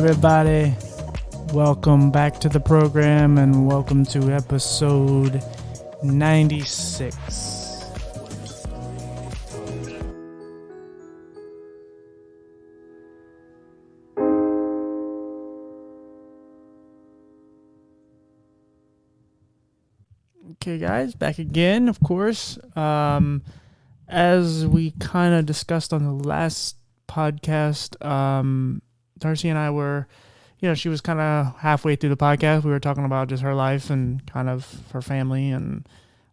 everybody. Welcome back to the program and welcome to episode 96. Okay, guys, back again, of course. As we kind of discussed on the last podcast, Darci and I were, she was kind of halfway through the podcast. We were talking about just her life and kind of her family. And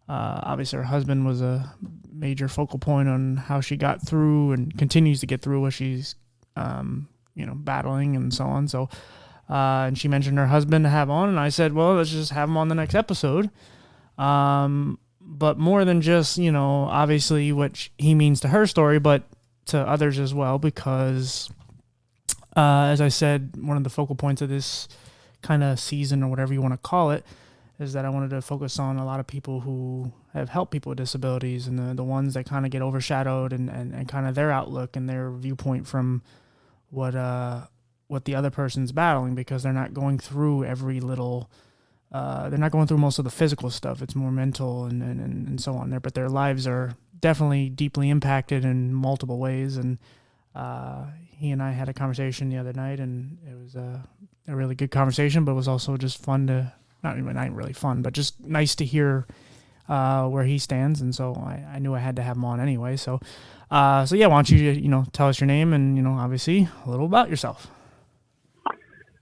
obviously her husband was a major focal point on how she got through and continues to get through what she's, battling and so on. So, and she mentioned her husband to have on. And I said, well, let's just have him on the next episode. But more than just, obviously what he means to her story, but to others as well, because, as I said, one of the focal points of this kind of season or whatever you want to call it is that I wanted to focus on a lot of people who have helped people with disabilities and the ones that kind of get overshadowed and kind of their outlook and their viewpoint from what the other person's battling, because they're not going through every little they're not going through most of the physical stuff. It's more mental and so on there. But their lives are definitely deeply impacted in multiple ways. And he and I had a conversation the other night, and it was a really good conversation, but it was also just fun to, not really fun, but just nice to hear where he stands. And so I knew I had to have him on anyway. So why don't you, tell us your name and, obviously a little about yourself.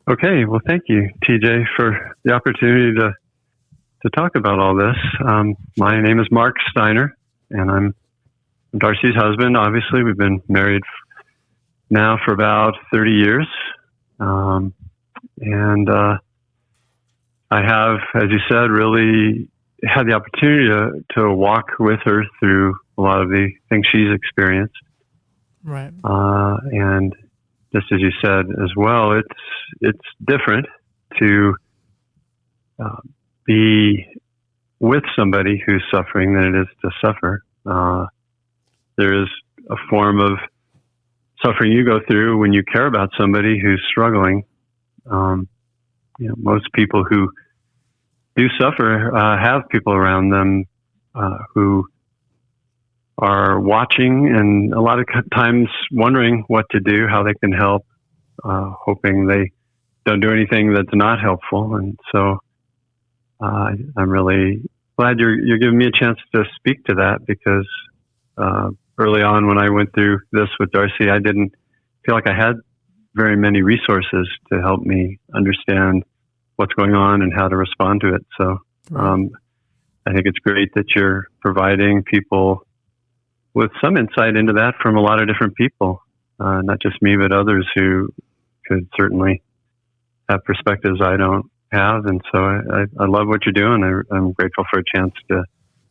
Okay, well, thank you, TJ, for the opportunity to talk about all this. My name is Mark Steiner, and I'm Darci's husband. Obviously, we've been married now for about 30 years. I have, as you said, really had the opportunity to walk with her through a lot of the things she's experienced. Right. And just as you said as well, it's different to be with somebody who's suffering than it is to suffer. There is a form of suffering you go through when you care about somebody who's struggling. Most people who do suffer have people around them who are watching and a lot of times wondering what to do, how they can help, hoping they don't do anything that's not helpful. And so I'm really glad you're giving me a chance to speak to that, because early on when I went through this with Darci, I didn't feel like I had very many resources to help me understand what's going on and how to respond to it. So I think it's great that you're providing people with some insight into that from a lot of different people, not just me, but others who could certainly have perspectives I don't have. And so I love what you're doing. I'm grateful for a chance to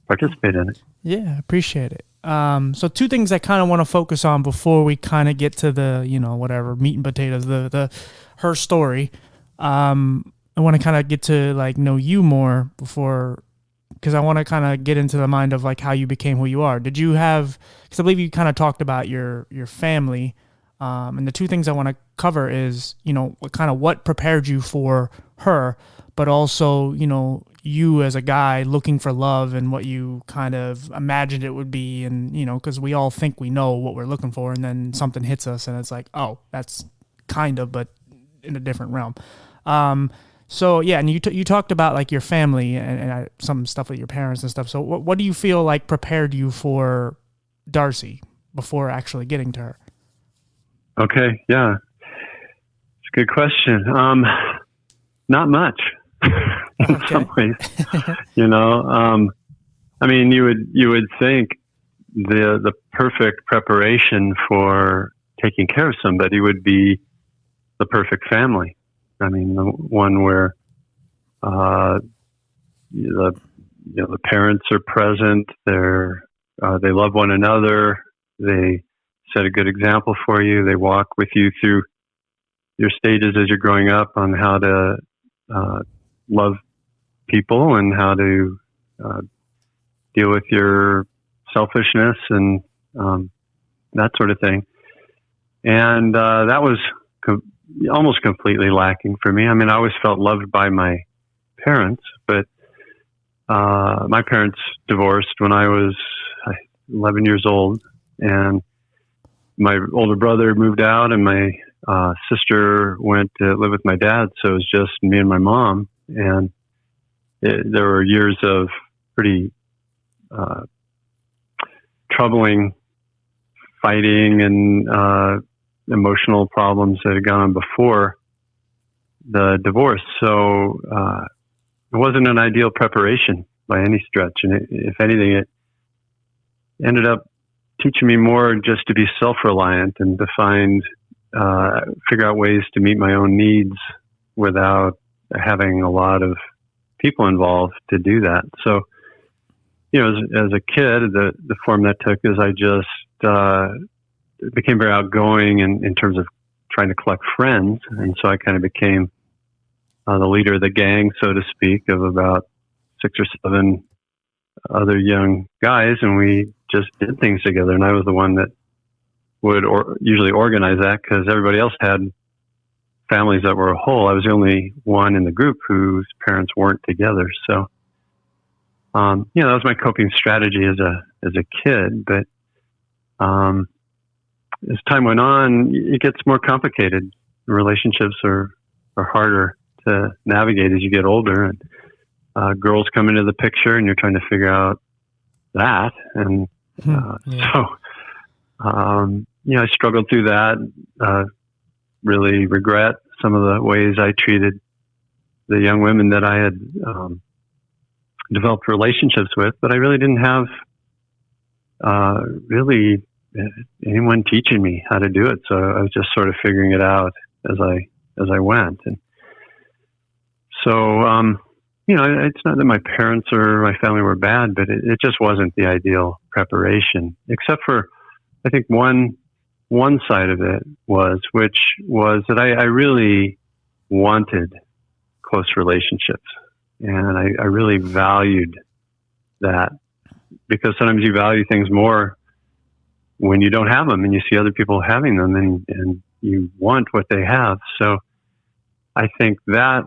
participate in it. Yeah, appreciate it. So two things I kind of want to focus on before we kind of get to the, meat and potatoes, her story. I want to kind of get to know you more before, because I want to kind of get into the mind of how you became who you are. Did you have, because I believe you kind of talked about your family, and the two things I want to cover is, what prepared you for her, but also, you as a guy looking for love and what you kind of imagined it would be. And, because we all think we know what we're looking for, and then something hits us and it's like, oh, that's kind of, but in a different realm. So yeah, and you talked about your family and some stuff with your parents and stuff. So what do you feel prepared you for Darci before actually getting to her? Okay, yeah, it's a good question. Not much in some ways. I mean, you would think the perfect preparation for taking care of somebody would be the perfect family. I mean, the one where the parents are present, they love one another, they set a good example for you, they walk with you through your stages as you're growing up on how to love people and how to deal with your selfishness and that sort of thing. And that was almost completely lacking for me. I mean, I always felt loved by my parents, but my parents divorced when I was 11 years old, and my older brother moved out, and my sister went to live with my dad. So it was just me and my mom, and there were years of pretty troubling fighting and emotional problems that had gone on before the divorce. So it wasn't an ideal preparation by any stretch. And if anything, it ended up teaching me more just to be self-reliant and to figure out ways to meet my own needs without having a lot of people involved to do that. So, as a kid, the form that took is I just became very outgoing in terms of trying to collect friends. And so I kind of became the leader of the gang, so to speak, of about 6 or 7 other young guys. And we just did things together. And I was the one that would usually organize that because everybody else had families that were a whole. I was the only one in the group whose parents weren't together. So, that was my coping strategy as a kid. But as time went on, it gets more complicated. Relationships are harder to navigate as you get older, and girls come into the picture, and you're trying to figure out that. And I struggled through that. Really regret some of the ways I treated the young women that I had developed relationships with, but I really didn't have anyone teaching me how to do it. So I was just sort of figuring it out as I went. And so, it's not that my parents or my family were bad, but it just wasn't the ideal preparation, except for, I think one side of it which was that I really wanted close relationships. And I really valued that, because sometimes you value things more when you don't have them and you see other people having them, and you want what they have. So I think that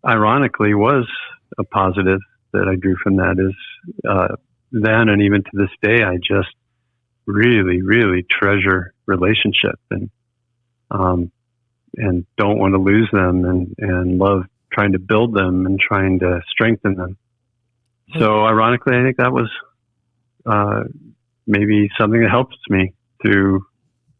ironically was a positive that I drew from that is then and even to this day, I just really, really treasure relationship and don't want to lose them, and love trying to build them and trying to strengthen them. So ironically, I think that was maybe something that helps me through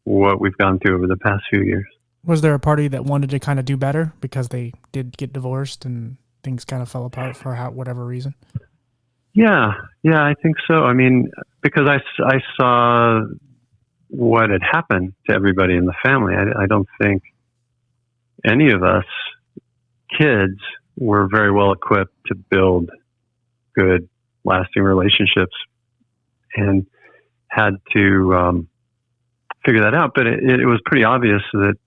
what we've gone through over the past few years. Was there a party that wanted to kind of do better because they did get divorced and things kind of fell apart for whatever reason? Yeah, I think so. I mean, because I saw what had happened to everybody in the family. I don't think any of us kids were very well equipped to build good, lasting relationships, and had to figure that out. But it was pretty obvious that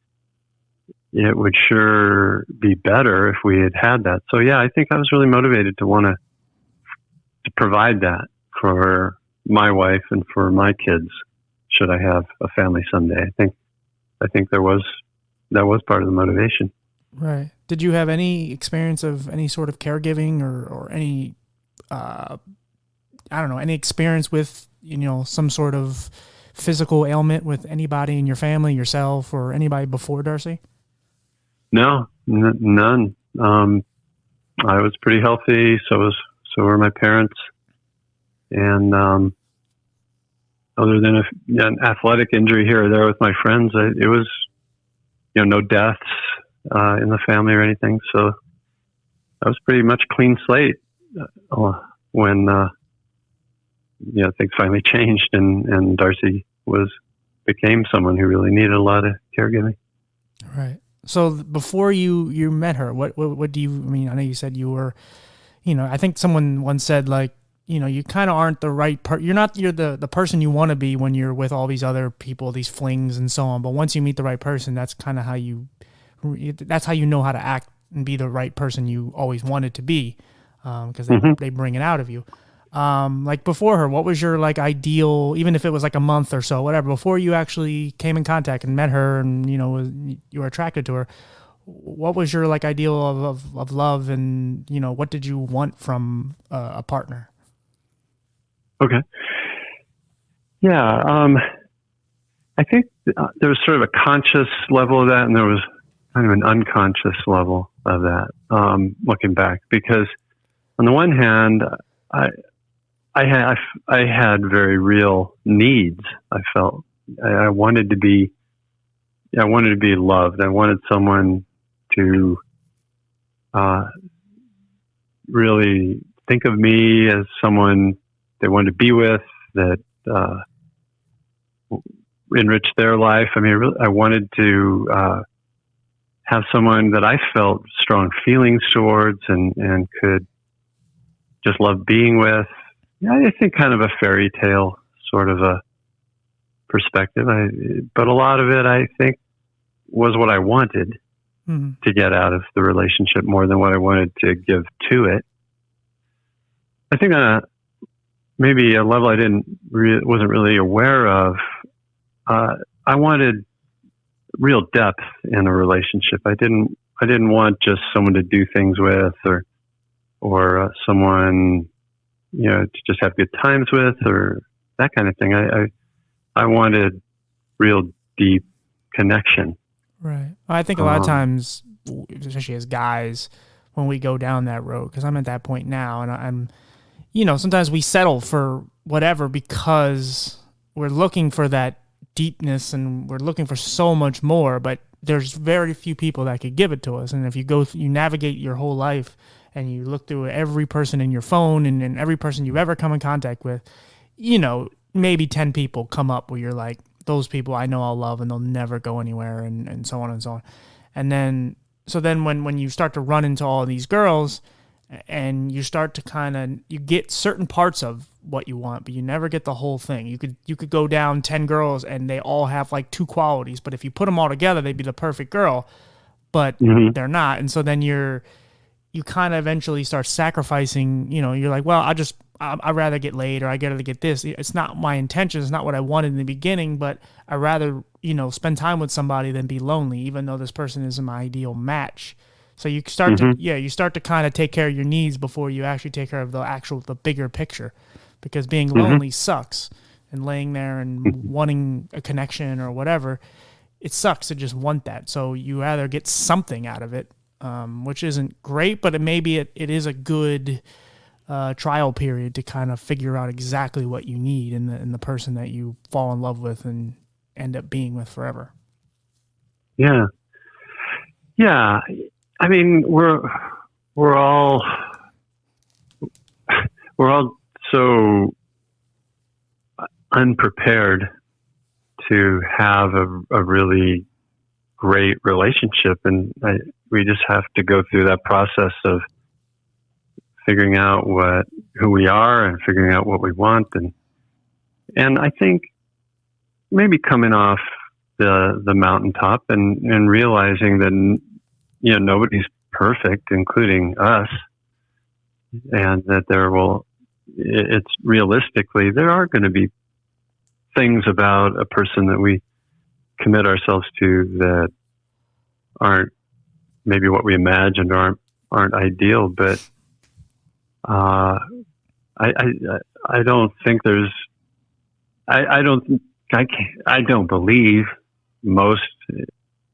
it would sure be better if we had that. So yeah, I think I was really motivated to want to provide that for my wife and for my kids, should I have a family someday. I think that was part of the motivation. Right. Did you have any experience of any sort of caregiving or any, any experience with, some sort of physical ailment with anybody in your family, yourself, or anybody before Darci? No, none. I was pretty healthy. So were my parents. And other than an athletic injury here or there with my friends, it was, no deaths in the family or anything. So I was pretty much clean slate when things finally changed and Darci became someone who really needed a lot of caregiving. Right. So before you met her, what do you mean? I know you said you were, I think someone once said, like, you kind of aren't the right you're the person you want to be when you're with all these other people, these flings and so on. But once you meet the right person, that's kind of how you know how to act and be the right person you always wanted to be, because they bring it out of you. Like before her, what was your like ideal, even if it was like a month or so, whatever, before you actually came in contact and met her and, you know, you were attracted to her, what was your like ideal of love, and, you know, what did you want from a partner? Okay. Yeah. I think there was sort of a conscious level of that, and there was kind of an unconscious level of that, looking back, because on the one hand, I had very real needs. I felt I wanted to be loved. I wanted someone to really think of me as someone they wanted to be with, that enrich their life. I mean, I wanted to have someone that I felt strong feelings towards and could just love being with. Yeah, I think kind of a fairy tale sort of a perspective. But a lot of it, I think, was what I wanted to get out of the relationship more than what I wanted to give to it. I think on maybe a level I wasn't really aware of, I wanted real depth in a relationship. I didn't want just someone to do things with, or someone, you know, to just have good times with, or that kind of thing. I wanted real deep connection. Right. I think a lot of times, especially as guys, when we go down that road, because I'm at that point now, and I'm, you know, sometimes we settle for whatever because we're looking for that deepness and we're looking for so much more, but there's very few people that could give it to us. And if you you navigate your whole life and you look through every person in your phone and every person you've ever come in contact with, you know, maybe 10 people come up where you're like, those people I know I'll love and they'll never go anywhere, and so on and so on. And then, so then when you start to run into all these girls and you start to you get certain parts of what you want, but you never get the whole thing. You could go down 10 girls and they all have like 2 qualities, but if you put them all together, they'd be the perfect girl, but they're not. And so then you kind of eventually start sacrificing, you know, you're like, well, I'd rather get laid, or I gotta get this. It's not my intention. It's not what I wanted in the beginning, but I'd rather, you know, spend time with somebody than be lonely, even though this person isn't my ideal match. So you start to kind of take care of your needs before you actually take care of the bigger picture, because being lonely sucks, and laying there and wanting a connection or whatever, it sucks to just want that. So you either get something out of it, which isn't great, but it is a good trial period to kind of figure out exactly what you need in the person that you fall in love with and end up being with forever. Yeah. Yeah. I mean, we're all so unprepared to have a really great relationship, and we just have to go through that process of figuring out who we are and figuring out what we want, and I think maybe coming off the mountaintop and realizing that, you know, nobody's perfect, including us, and that it's realistically, there are going to be things about a person that we commit ourselves to that aren't maybe what we imagined, or aren't ideal, but I don't think there's, I don't believe most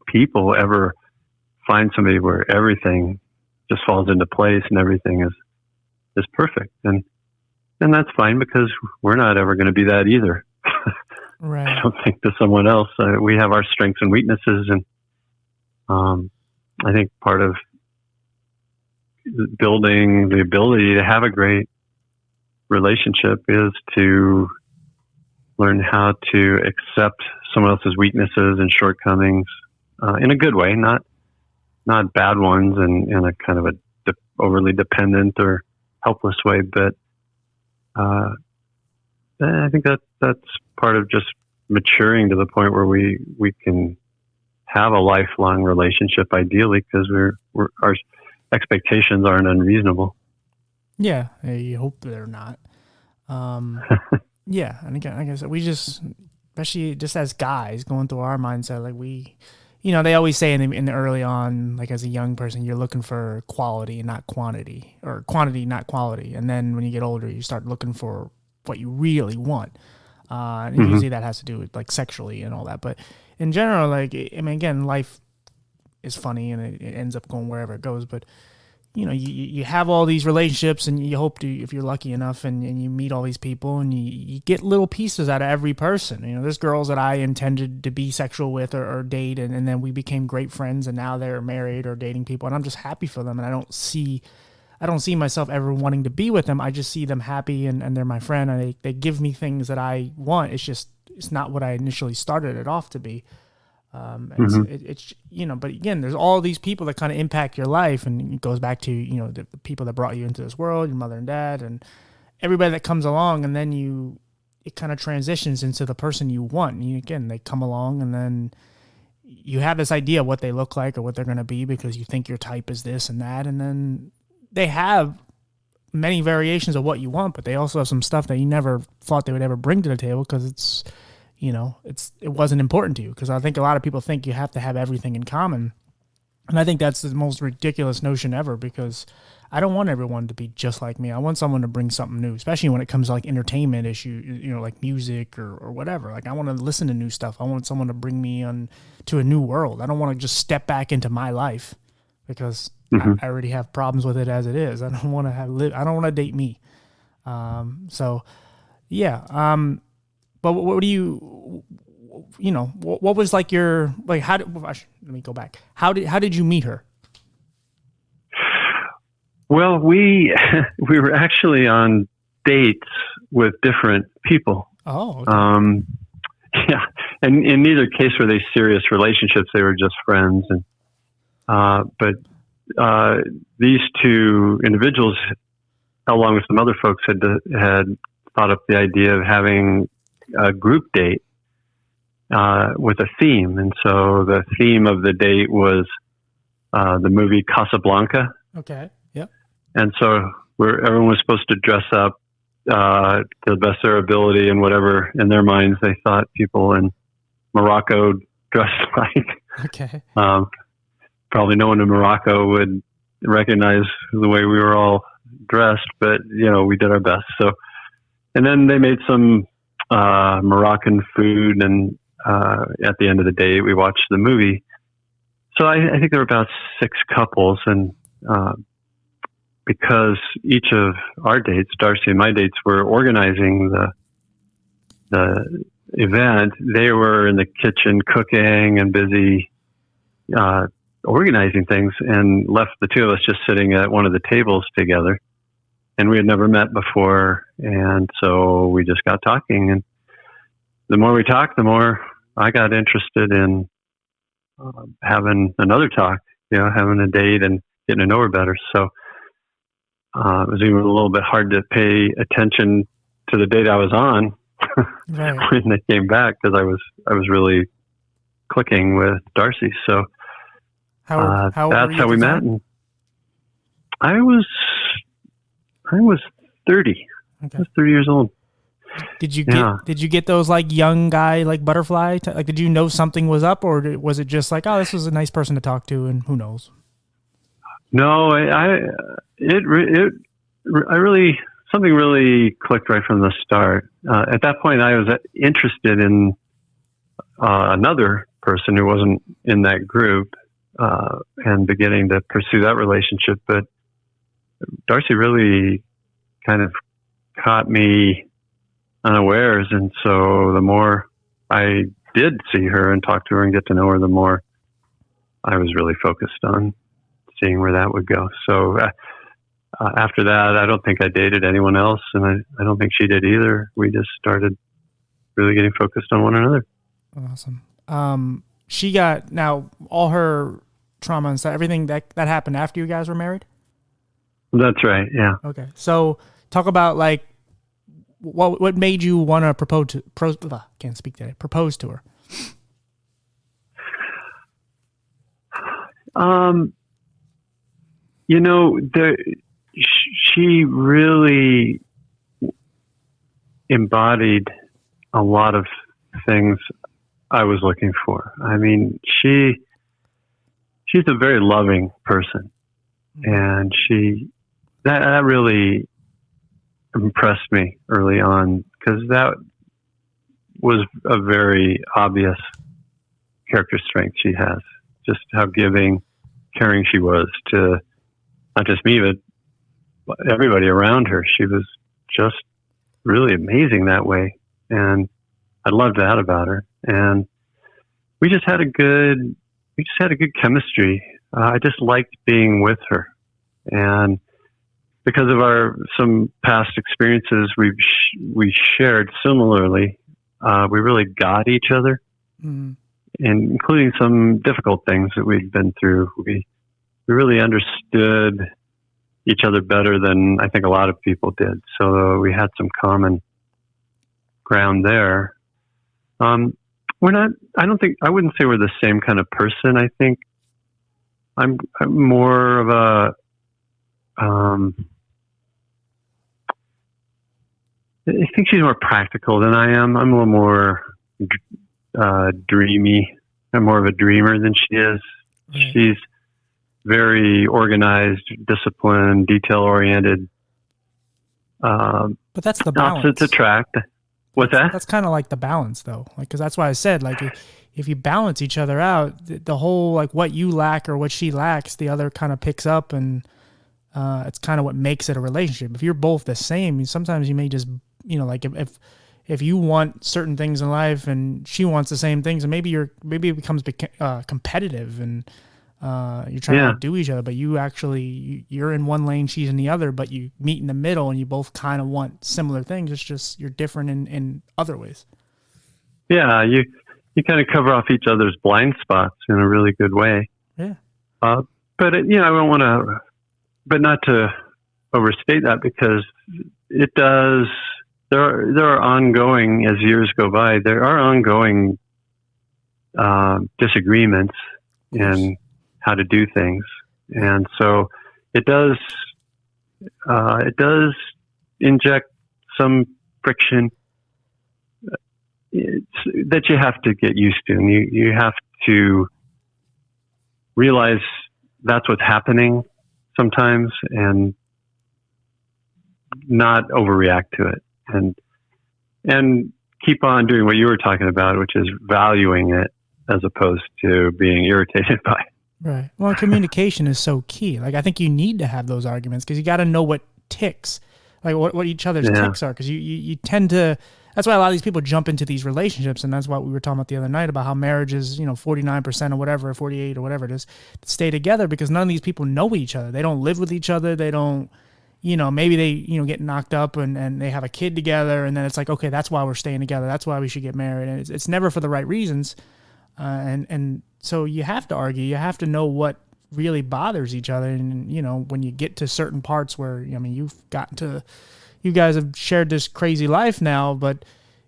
people ever find somebody where everything just falls into place and everything is perfect. And that's fine, because we're not ever going to be that either. Right. I don't think to someone else. We have our strengths and weaknesses. And I think part of building the ability to have a great relationship is to learn how to accept someone else's weaknesses and shortcomings in a good way, not bad ones and in a kind of a overly dependent or helpless way. But I think that's part of just maturing to the point where we can have a lifelong relationship, ideally, because our expectations aren't unreasonable. Yeah, you hope they're not. Yeah, and again, like I said, we just, especially just as guys, going through our mindset, like they always say in the early on, like as a young person, you're looking for quality and not quantity, or quantity not quality, and then when you get older, you start looking for what you really want. And usually that has to do with like sexually and all that, but in general, like I mean, again, life is funny and it ends up going wherever it goes, but you have all these relationships and you hope to, if you're lucky enough and you meet all these people and you get little pieces out of every person. There's girls that I intended to be sexual with or date, and then we became great friends and now they're married or dating people, and I'm just happy for them. And I don't see myself ever wanting to be with them. I just see them happy and they're my friend and they give me things that I want. It's not what I initially started it off to be. It's but again, there's all these people that kind of impact your life, and it goes back to the people that brought you into this world, your mother and dad, and everybody that comes along, and then it kind of transitions into the person you want. And again, they come along, and then you have this idea of what they look like or what they're going to be because you think your type is this and that, and then they have many variations of what you want, but they also have some stuff that you never thought they would ever bring to the table because it wasn't important to you. Because I think a lot of people think you have to have everything in common. And I think that's the most ridiculous notion ever, because I don't want everyone to be just like me. I want someone to bring something new, especially when it comes to like entertainment issues, like music or whatever. Like I want to listen to new stuff. I want someone to bring me on to a new world. I don't want to just step back into my life because I already have problems with it as it is. I don't want to date me. So yeah. But what do what was like your, like, let me go back. How did you meet her? Well, we were actually on dates with different people. Oh, okay. Yeah. And in neither case were they serious relationships. They were just friends. And, but these two individuals, along with some other folks, had thought up the idea of having a group date with a theme. And so the theme of the date was the movie Casablanca. Okay. Yep. And so everyone was supposed to dress up to the best of their ability and whatever in their minds they thought people in Morocco dressed like. Okay. Probably no one in Morocco would recognize the way we were all dressed, but we did our best. So, and then they made some Moroccan food, and at the end of the day, we watched the movie. So I think there were about 6 couples, and because each of our dates, Darci and my dates, were organizing the event, they were in the kitchen cooking and busy organizing things, and left the two of us just sitting at one of the tables together. And we had never met before, and so we just got talking. And the more we talked, the more I got interested in having another talk, having a date and getting to know her better. So it was even a little bit hard to pay attention to the date I was on right. when they came back, because I was really clicking with Darci. So how that's how we met. And I was 30. Okay. I was 30 years old. Did you get those like young guy, like butterfly? Like, did you know something was up, or was it just like, oh, this was a nice person to talk to, and who knows? No, something really clicked right from the start. At that point, I was interested in another person who wasn't in that group, and beginning to pursue that relationship. But Darci really kind of caught me unawares, and so the more I did see her and talk to her and get to know her, the more I was really focused on seeing where that would go. So after that, I don't think I dated anyone else, and I don't think she did either. We just started really getting focused on one another. Awesome. She got, now all her trauma and stuff, everything that happened after you guys were married? That's right. Yeah. Okay. So talk about like what made you want to propose to her? She really embodied a lot of things I was looking for. I mean, she's a very loving person, and that really impressed me early on, because that was a very obvious character strength she has. Just how giving, caring she was to not just me, but everybody around her. She was just really amazing that way, and I loved that about her. And we just had a good chemistry. I just liked being with her, and because of some past experiences we shared similarly, we really got each other, and including some difficult things that we'd been through. We really understood each other better than I think a lot of people did. So we had some common ground there. I wouldn't say we're the same kind of person. I think I'm more of a, I think she's more practical than I am. I'm a little more dreamy. I'm more of a dreamer than she is. Right. She's very organized, disciplined, detail-oriented. But that's the balance. Opposites attract. What's that? That's kind of like the balance, though. Like, because that's why I said, like, if you balance each other out, the whole, like, what you lack or what she lacks, the other kind of picks up, and it's kind of what makes it a relationship. If you're both the same, sometimes you may just, like, if you want certain things in life and she wants the same things, and maybe it becomes competitive, and you're trying to outdo each other, but you're in one lane, she's in the other, but you meet in the middle and you both kind of want similar things. It's just you're different in other ways. Yeah, you kind of cover off each other's blind spots in a really good way. Yeah. But I don't want to, but not to overstate that, because it does. There are ongoing, as years go by, there are ongoing disagreements in how to do things, and so it does inject some friction that you have to get used to, and you have to realize that's what's happening sometimes, and not overreact to it, and keep on doing what you were talking about, which is valuing it as opposed to being irritated by it. Right. Well, communication is so key. Like, I think you need to have those arguments, because you got to know what ticks, like what each other's ticks are. Because you tend to, that's why a lot of these people jump into these relationships. And that's what we were talking about the other night, about how marriage is, 49% or whatever, 48 or whatever it is, stay together, because none of these people know each other. They don't live with each other. They don't, maybe they, get knocked up and they have a kid together. And then it's like, okay, that's why we're staying together. That's why we should get married. And it's never for the right reasons. And so you have to argue. You have to know what really bothers each other. And, when you get to certain parts where, you guys have shared this crazy life now, but,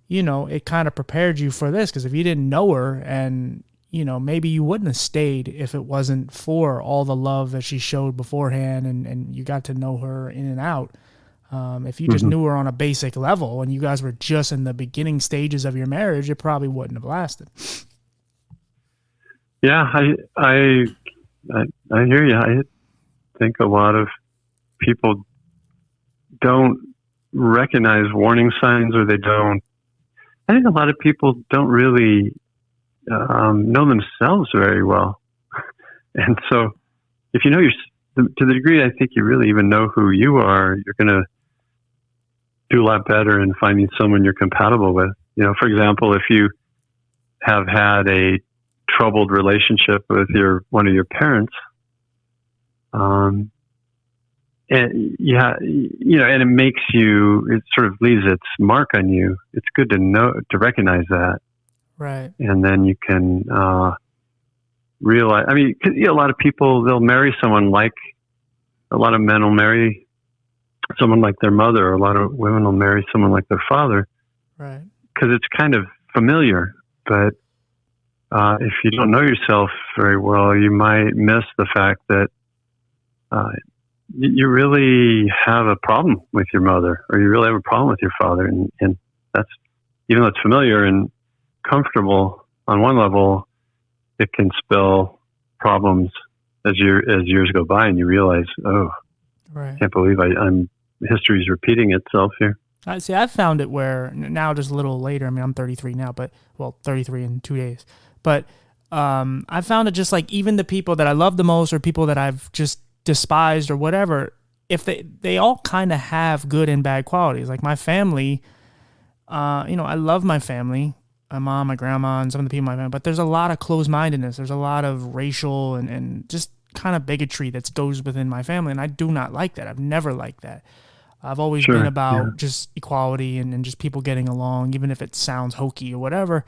it kind of prepared you for this. Because if you didn't know her, and, maybe you wouldn't have stayed if it wasn't for all the love that she showed beforehand, and you got to know her in and out. If you just knew her on a basic level and you guys were just in the beginning stages of your marriage, it probably wouldn't have lasted. Yeah, I hear you. I think a lot of people don't recognize warning signs, or I think a lot of people don't really know themselves very well. And so if you know to the degree I think you really even know who you are, you're going to do a lot better in finding someone you're compatible with. For example, if you have had a troubled relationship with one of your parents, and and it makes it sort of leaves its mark on you. It's good to recognize that, right? And then you can realize. I mean, a lot of people, they'll marry someone like, a lot of men will marry someone like their mother, or a lot of women will marry someone like their father, right? Because it's kind of familiar, but if you don't know yourself very well, you might miss the fact that you really have a problem with your mother, or you really have a problem with your father, and that's, even though it's familiar and comfortable on one level, it can spell problems as years go by, and you realize, oh, Right. I can't believe history's repeating itself here. I see. I've found it where now, just a little later. I mean, I'm 33 now, 33 in 2 days. But I found it just like even the people that I love the most, or people that I've just despised or whatever, if they all kind of have good and bad qualities. Like my family, I love my family, my mom, my grandma, and some of the people in my family. But there's a lot of closed-mindedness. There's a lot of racial and just kind of bigotry that goes within my family, and I do not like that. I've never liked that. I've always been about just equality and just people getting along, even if it sounds hokey or whatever,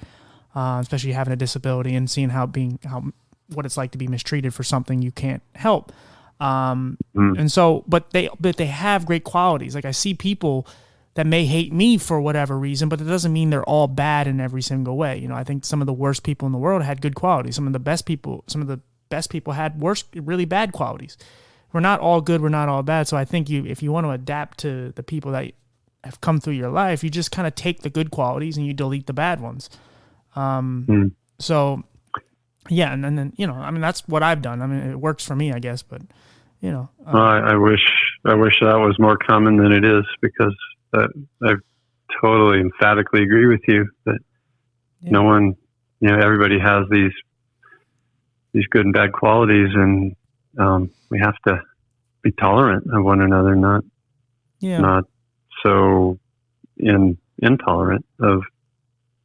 especially having a disability and seeing what it's like to be mistreated for something you can't help. And so, but they have great qualities. Like I see people that may hate me for whatever reason, but it doesn't mean they're all bad in every single way. I think some of the worst people in the world had good qualities. Some of the best people had really bad qualities. We're not all good. We're not all bad. So I think if you want to adapt to the people that have come through your life, you just kind of take the good qualities and you delete the bad ones. So yeah. And then, I mean, that's what I've done. I mean, it works for me, I guess, but I wish that was more common than it is, because I totally emphatically agree with you that no one, everybody has these good and bad qualities, and we have to be tolerant of one another, not so intolerant of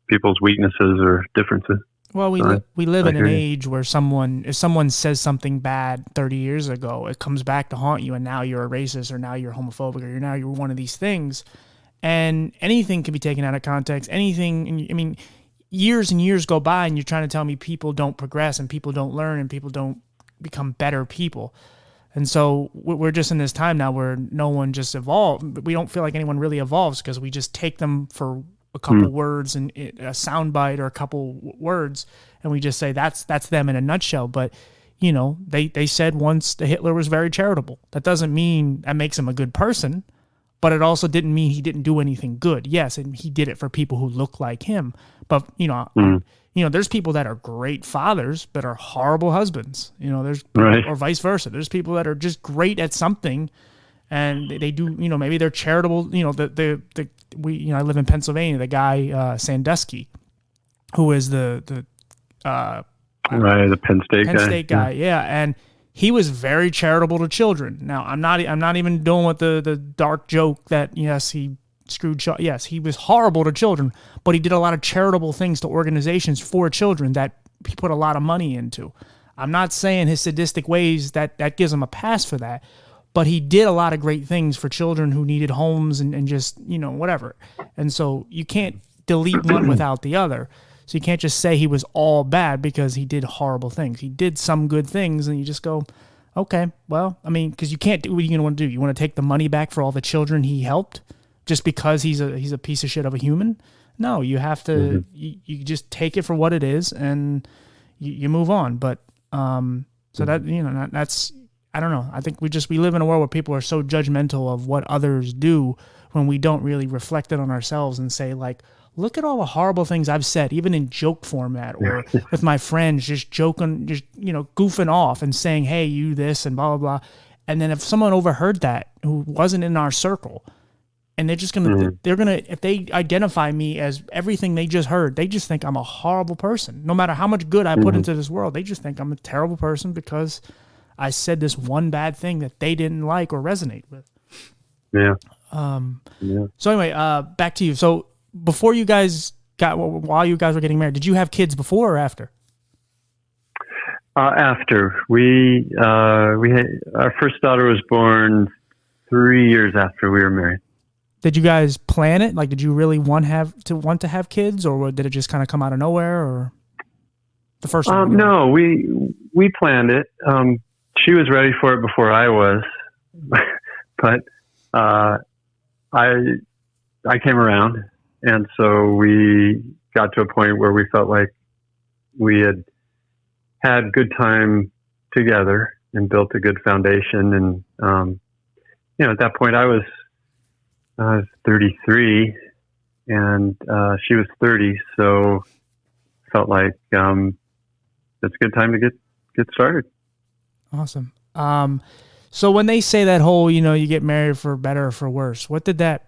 people's weaknesses or differences. Well, we live in an age where if someone says something bad 30 years ago, it comes back to haunt you, and now you're a racist, or now you're homophobic, or now you're one of these things, and anything can be taken out of context. Anything, I mean, years and years go by, and you're trying to tell me people don't progress, and people don't learn, and people don't become better people. And so we're just in this time now where no one just evolved. We don't feel like anyone really evolves, because we just take them for a couple words and a soundbite or a couple words, and we just say that's them in a nutshell. But they said once that Hitler was very charitable. That doesn't mean that makes him a good person, but it also didn't mean he didn't do anything good. Yes, and he did it for people who look like him. But there's people that are great fathers but are horrible husbands. There's or vice versa. There's people that are just great at something, and they do, maybe they're charitable. I live in Pennsylvania. The guy Sandusky, who is the Penn State guy, yeah, and he was very charitable to children. Now, I'm not even doing with the dark joke that yes, he screwed. Yes, he was horrible to children, but he did a lot of charitable things to organizations for children that he put a lot of money into. I'm not saying his sadistic ways that gives him a pass for that, but he did a lot of great things for children who needed homes and just, whatever. And so you can't delete one without the other. So you can't just say he was all bad because he did horrible things. He did some good things, and you just go, okay, well, I mean, because you can't do what you want to do. You want to take the money back for all the children he helped just because he's a piece of shit of a human? No, you have to, you just take it for what it is, and you move on. But, so that, that's, I don't know. I think we live in a world where people are so judgmental of what others do when we don't really reflect it on ourselves and say, like, look at all the horrible things I've said, even in joke format or with my friends, just joking, just, goofing off and saying, hey, you this and blah, blah, blah. And then if someone overheard that who wasn't in our circle, and they're just going to, if they identify me as everything they just heard, they just think I'm a horrible person. No matter how much good I put into this world, they just think I'm a terrible person because I said this one bad thing that they didn't like or resonate with. Yeah. So anyway, back to you. So while you guys were getting married, did you have kids before or after? After we had, our first daughter was born 3 years after we were married. Did you guys plan it? Like, did you really want to have kids, or did it just kind of come out of nowhere, or the first one? No, we planned it. She was ready for it before I was, but I came around, and so we got to a point where we felt like we had good time together and built a good foundation. And at that point I was 33, and she was 30, so felt like it's a good time to get started. Awesome. So when they say that whole, you get married for better or for worse, what did that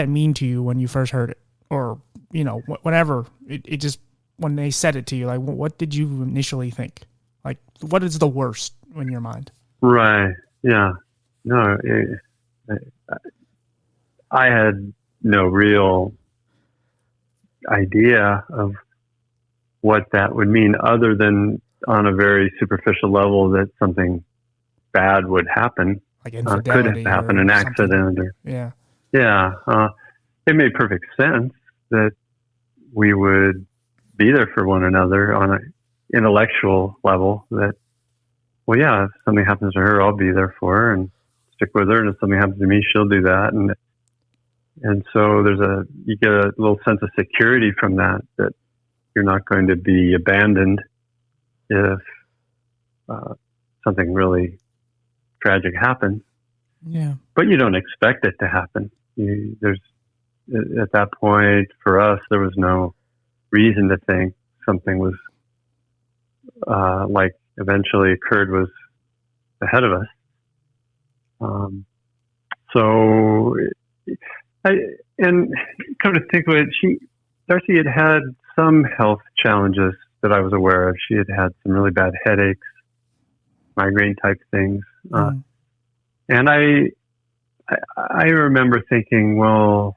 mean to you when you first heard it? Or, whatever, it just, when they said it to you, like, what did you initially think? Like, what is the worst in your mind? Right. Yeah. No, I had no real idea of what that would mean, other than on a very superficial level that something bad would happen, like could happen, an accident, or it made perfect sense that we would be there for one another on an intellectual level. That, well, yeah, if something happens to her, I'll be there for her and stick with her, and if something happens to me, she'll do that, and so you get a little sense of security from that you're not going to be abandoned if something really tragic happens. Yeah. But you don't expect it to happen. At that point, for us, there was no reason to think something was like eventually occurred was ahead of us. And come to think of it, Darci had some health challenges that I was aware of. She had some really bad headaches, migraine type things. And I remember thinking, well,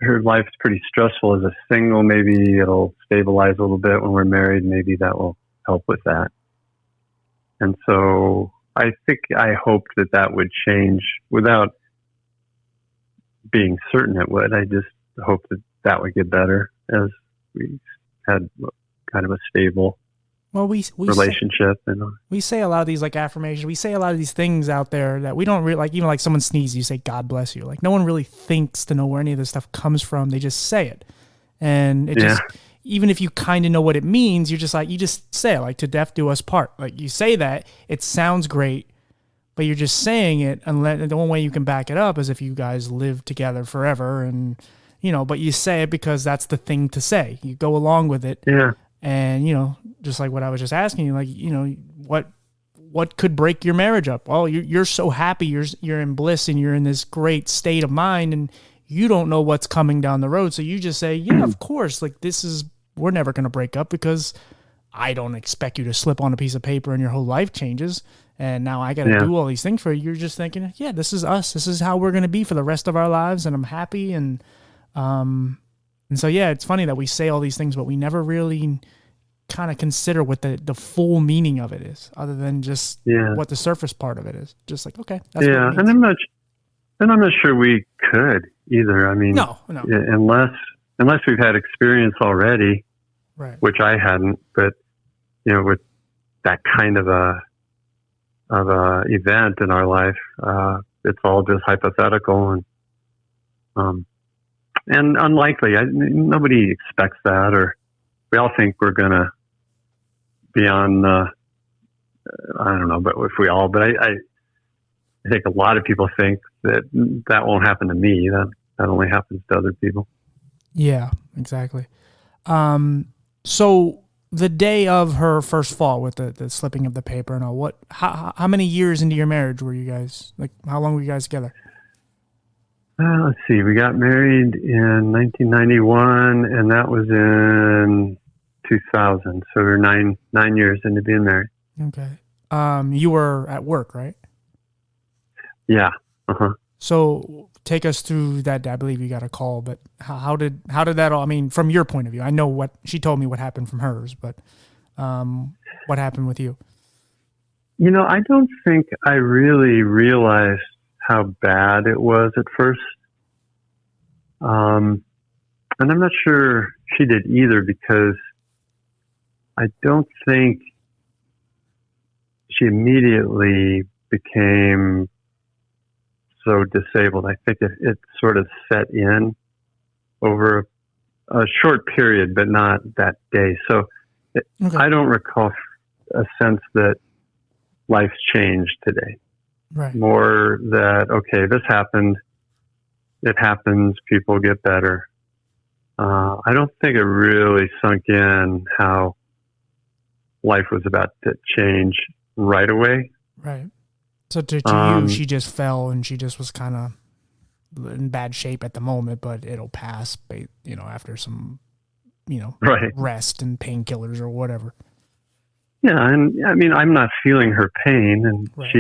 her life's pretty stressful as a single. Maybe it'll stabilize a little bit when we're married. Maybe that will help with that. And so I think I hoped that would change without being certain it would. I just hoped that would get better as we had kind of a stable relationship. We say a lot of these like affirmations. We say a lot of these things out there that we don't really like. Even like someone sneezes, you say "God bless you." Like no one really thinks to know where any of this stuff comes from. They just say it, and it just, even if you kind of know what it means, you just say it, like "To death do us part." Like you say that, it sounds great, but you're just saying it. Unless the only way you can back it up is if you guys live together forever, and but you say it because that's the thing to say. You go along with it. Yeah. And, just like what I was just asking you, like, what could break your marriage up? Well, you're so happy, you're in bliss, and you're in this great state of mind, and you don't know what's coming down the road. So you just say, yeah, of course, like we're never going to break up because I don't expect you to slip on a piece of paper and your whole life changes. And now I got to do all these things for you. You're just thinking, yeah, this is us. This is how we're going to be for the rest of our lives. And I'm happy. And so, yeah, it's funny that we say all these things, but we never really kind of consider what the full meaning of it is, other than just what the surface part of it is. Just like, okay. That's what it means. And I'm not sure we could either. I mean, no. Unless we've had experience already, right? Which I hadn't, but with that kind of a event in our life, it's all just hypothetical and unlikely. Nobody expects that, or we all think we're going to be on, I don't know, but I think a lot of people think that won't happen to me. That only happens to other people. Yeah, exactly. So the day of her first fall with the slipping of the paper and all, how many years into your marriage were you guys, like, how long were you guys together? Let's see. We got married in 1991, and that was in 2000. So we're nine years into being married. Okay. You were at work, right? Yeah. Uh-huh. So take us through that day. I believe you got a call, but how did that all? I mean, from your point of view, I know what she told me what happened from hers, but what happened with you? I don't think I really realized how bad it was at first. And I'm not sure she did either, because I don't think she immediately became so disabled. I think it sort of set in over a short period, but not that day. So I don't recall a sense that life's changed today. Right. More that, okay, this happened. It happens. People get better. I don't think it really sunk in how life was about to change right away. Right. So to you, she just fell and she just was kind of in bad shape at the moment, but it'll pass, after some, Right. rest and painkillers or whatever. Yeah. And I mean, I'm not feeling her pain, and Right.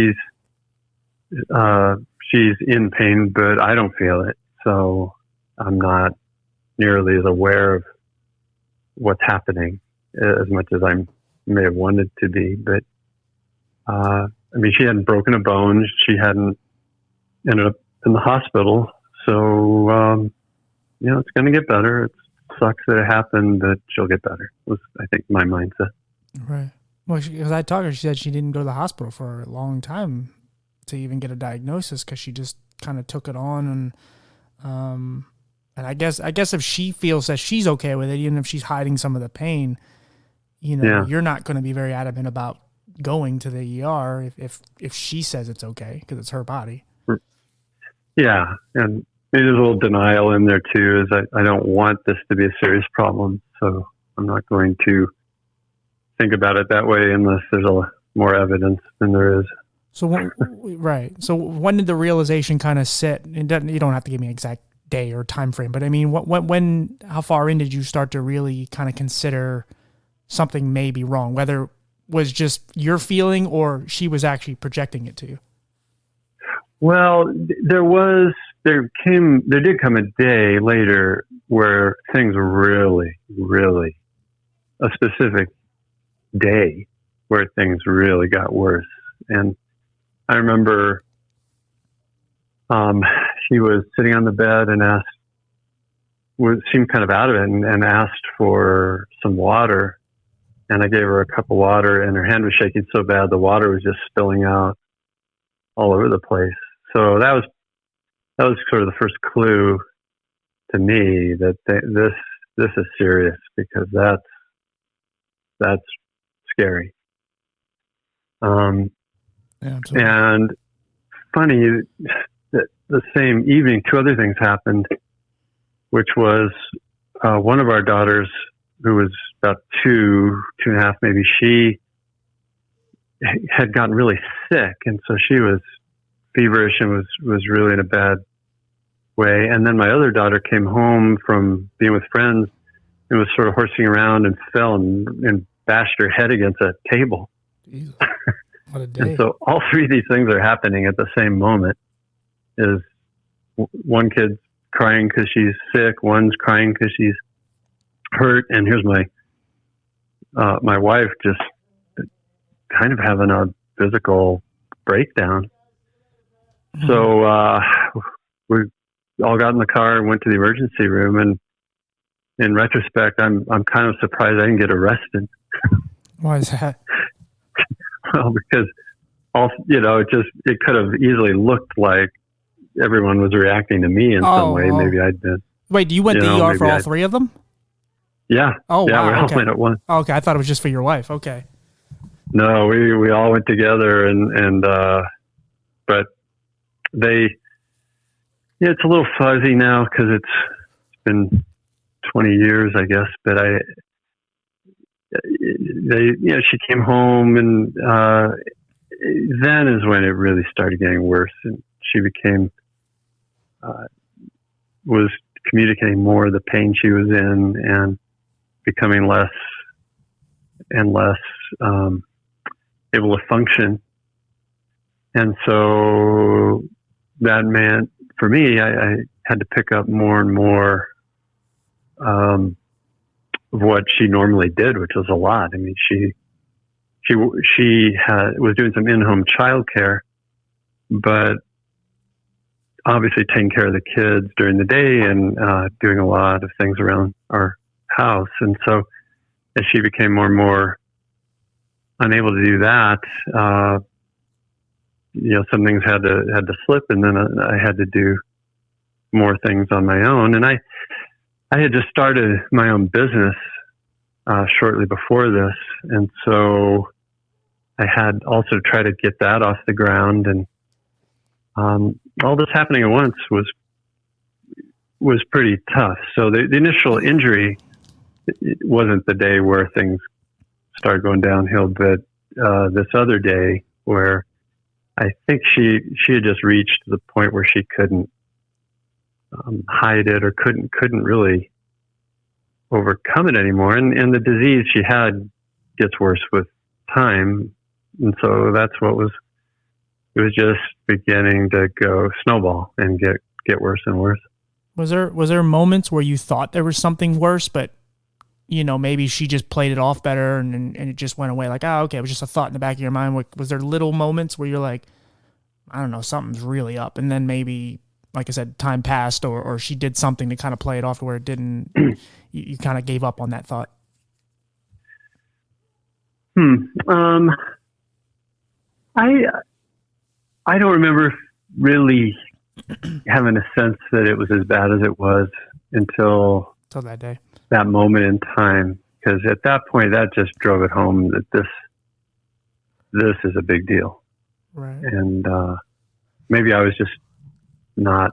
she's in pain, but I don't feel it. So I'm not nearly as aware of what's happening as much as I may have wanted to be. But, I mean, she hadn't broken a bone. She hadn't ended up in the hospital. So, it's going to get better. It sucks that it happened, but she'll get better, was, I think, my mindset. Right. Well, because I talked to her, she said she didn't go to the hospital for a long time to even get a diagnosis because she just kind of took it on. And I guess if she feels that she's okay with it, even if she's hiding some of the pain, you're not going to be very adamant about going to the ER if she says it's okay because it's her body. Yeah. And there's a little denial in there too, is I don't want this to be a serious problem. So I'm not going to think about it that way unless there's more evidence than there is. So right. So when did the realization kind of sit? You don't have to give me an exact day or time frame, but I mean, how far in did you start to really kind of consider something may be wrong, whether it was just your feeling or she was actually projecting it to you? Well, there did come a day later where things were really, really, a specific day where things really got worse. And I remember she was sitting on the bed and seemed kind of out of it and asked for some water. And I gave her a cup of water, and her hand was shaking so bad the water was just spilling out all over the place. So that was sort of the first clue to me that this is serious, because that's scary. And funny that the same evening, two other things happened, which was one of our daughters, who was about two and a half, maybe, she had gotten really sick. And so she was feverish and was really in a bad way. And then my other daughter came home from being with friends and was sort of horsing around and fell and bashed her head against a table. Jesus. What a day. And so all three of these things are happening at the same moment. Is one kid's crying because she's sick, one's crying because she's hurt, and here's my wife just kind of having a physical breakdown. Mm-hmm. So we all got in the car and went to the emergency room, and in retrospect, I'm kind of surprised I didn't get arrested. Why is that? Well, because it could have easily looked like everyone was reacting to me in some way. Maybe I did. Wait, you went to the ER for all three of them? Yeah. Oh, yeah, wow. We all went at once. Oh, okay, I thought it was just for your wife. Okay. No, we all went together, and but it's a little fuzzy now because it's been 20 years, I guess. But she came home, and then is when it really started getting worse, and she was communicating more of the pain she was in and becoming less and less able to function. And so that meant for me, I had to pick up more and more of what she normally did, which was a lot. I mean, she was doing some in-home childcare, but obviously taking care of the kids during the day and doing a lot of things around our house. And so as she became more and more unable to do that, some things had to slip, and then I had to do more things on my own. And I had just started my own business shortly before this, and so I had also tried to get that off the ground. And all this happening at once was was pretty tough. So the initial injury, it wasn't the day where things started going downhill, but this other day where I think she had just reached the point where she couldn't hide it or couldn't really overcome it anymore. And the disease she had gets worse with time. And so that's it was just beginning to go snowball and get worse and worse. Was there moments where you thought there was something worse, but maybe she just played it off better and it just went away? Like, oh, okay, it was just a thought in the back of your mind. Was there little moments where you're like, I don't know, something's really up, and then maybe, like I said, time passed, or she did something to kind of play it off to where it didn't, you kind of gave up on that thought? I don't remember really having a sense that it was as bad as it was until that day, that moment in time. Because at that point, that just drove it home that this is a big deal. Right. And maybe I was just not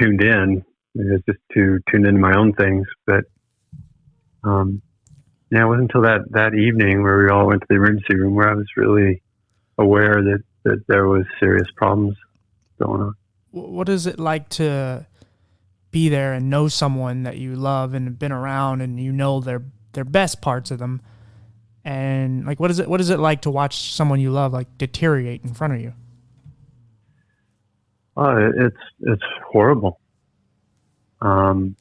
tuned in. Maybe I was just too tuned into my own things. But it wasn't until that evening where we all went to the emergency room where I was really aware that there was serious problems going on. What is it like to be there and know someone that you love and have been around, and their best parts of them, and like what is it like to watch someone you love like deteriorate in front of you? It's horrible, and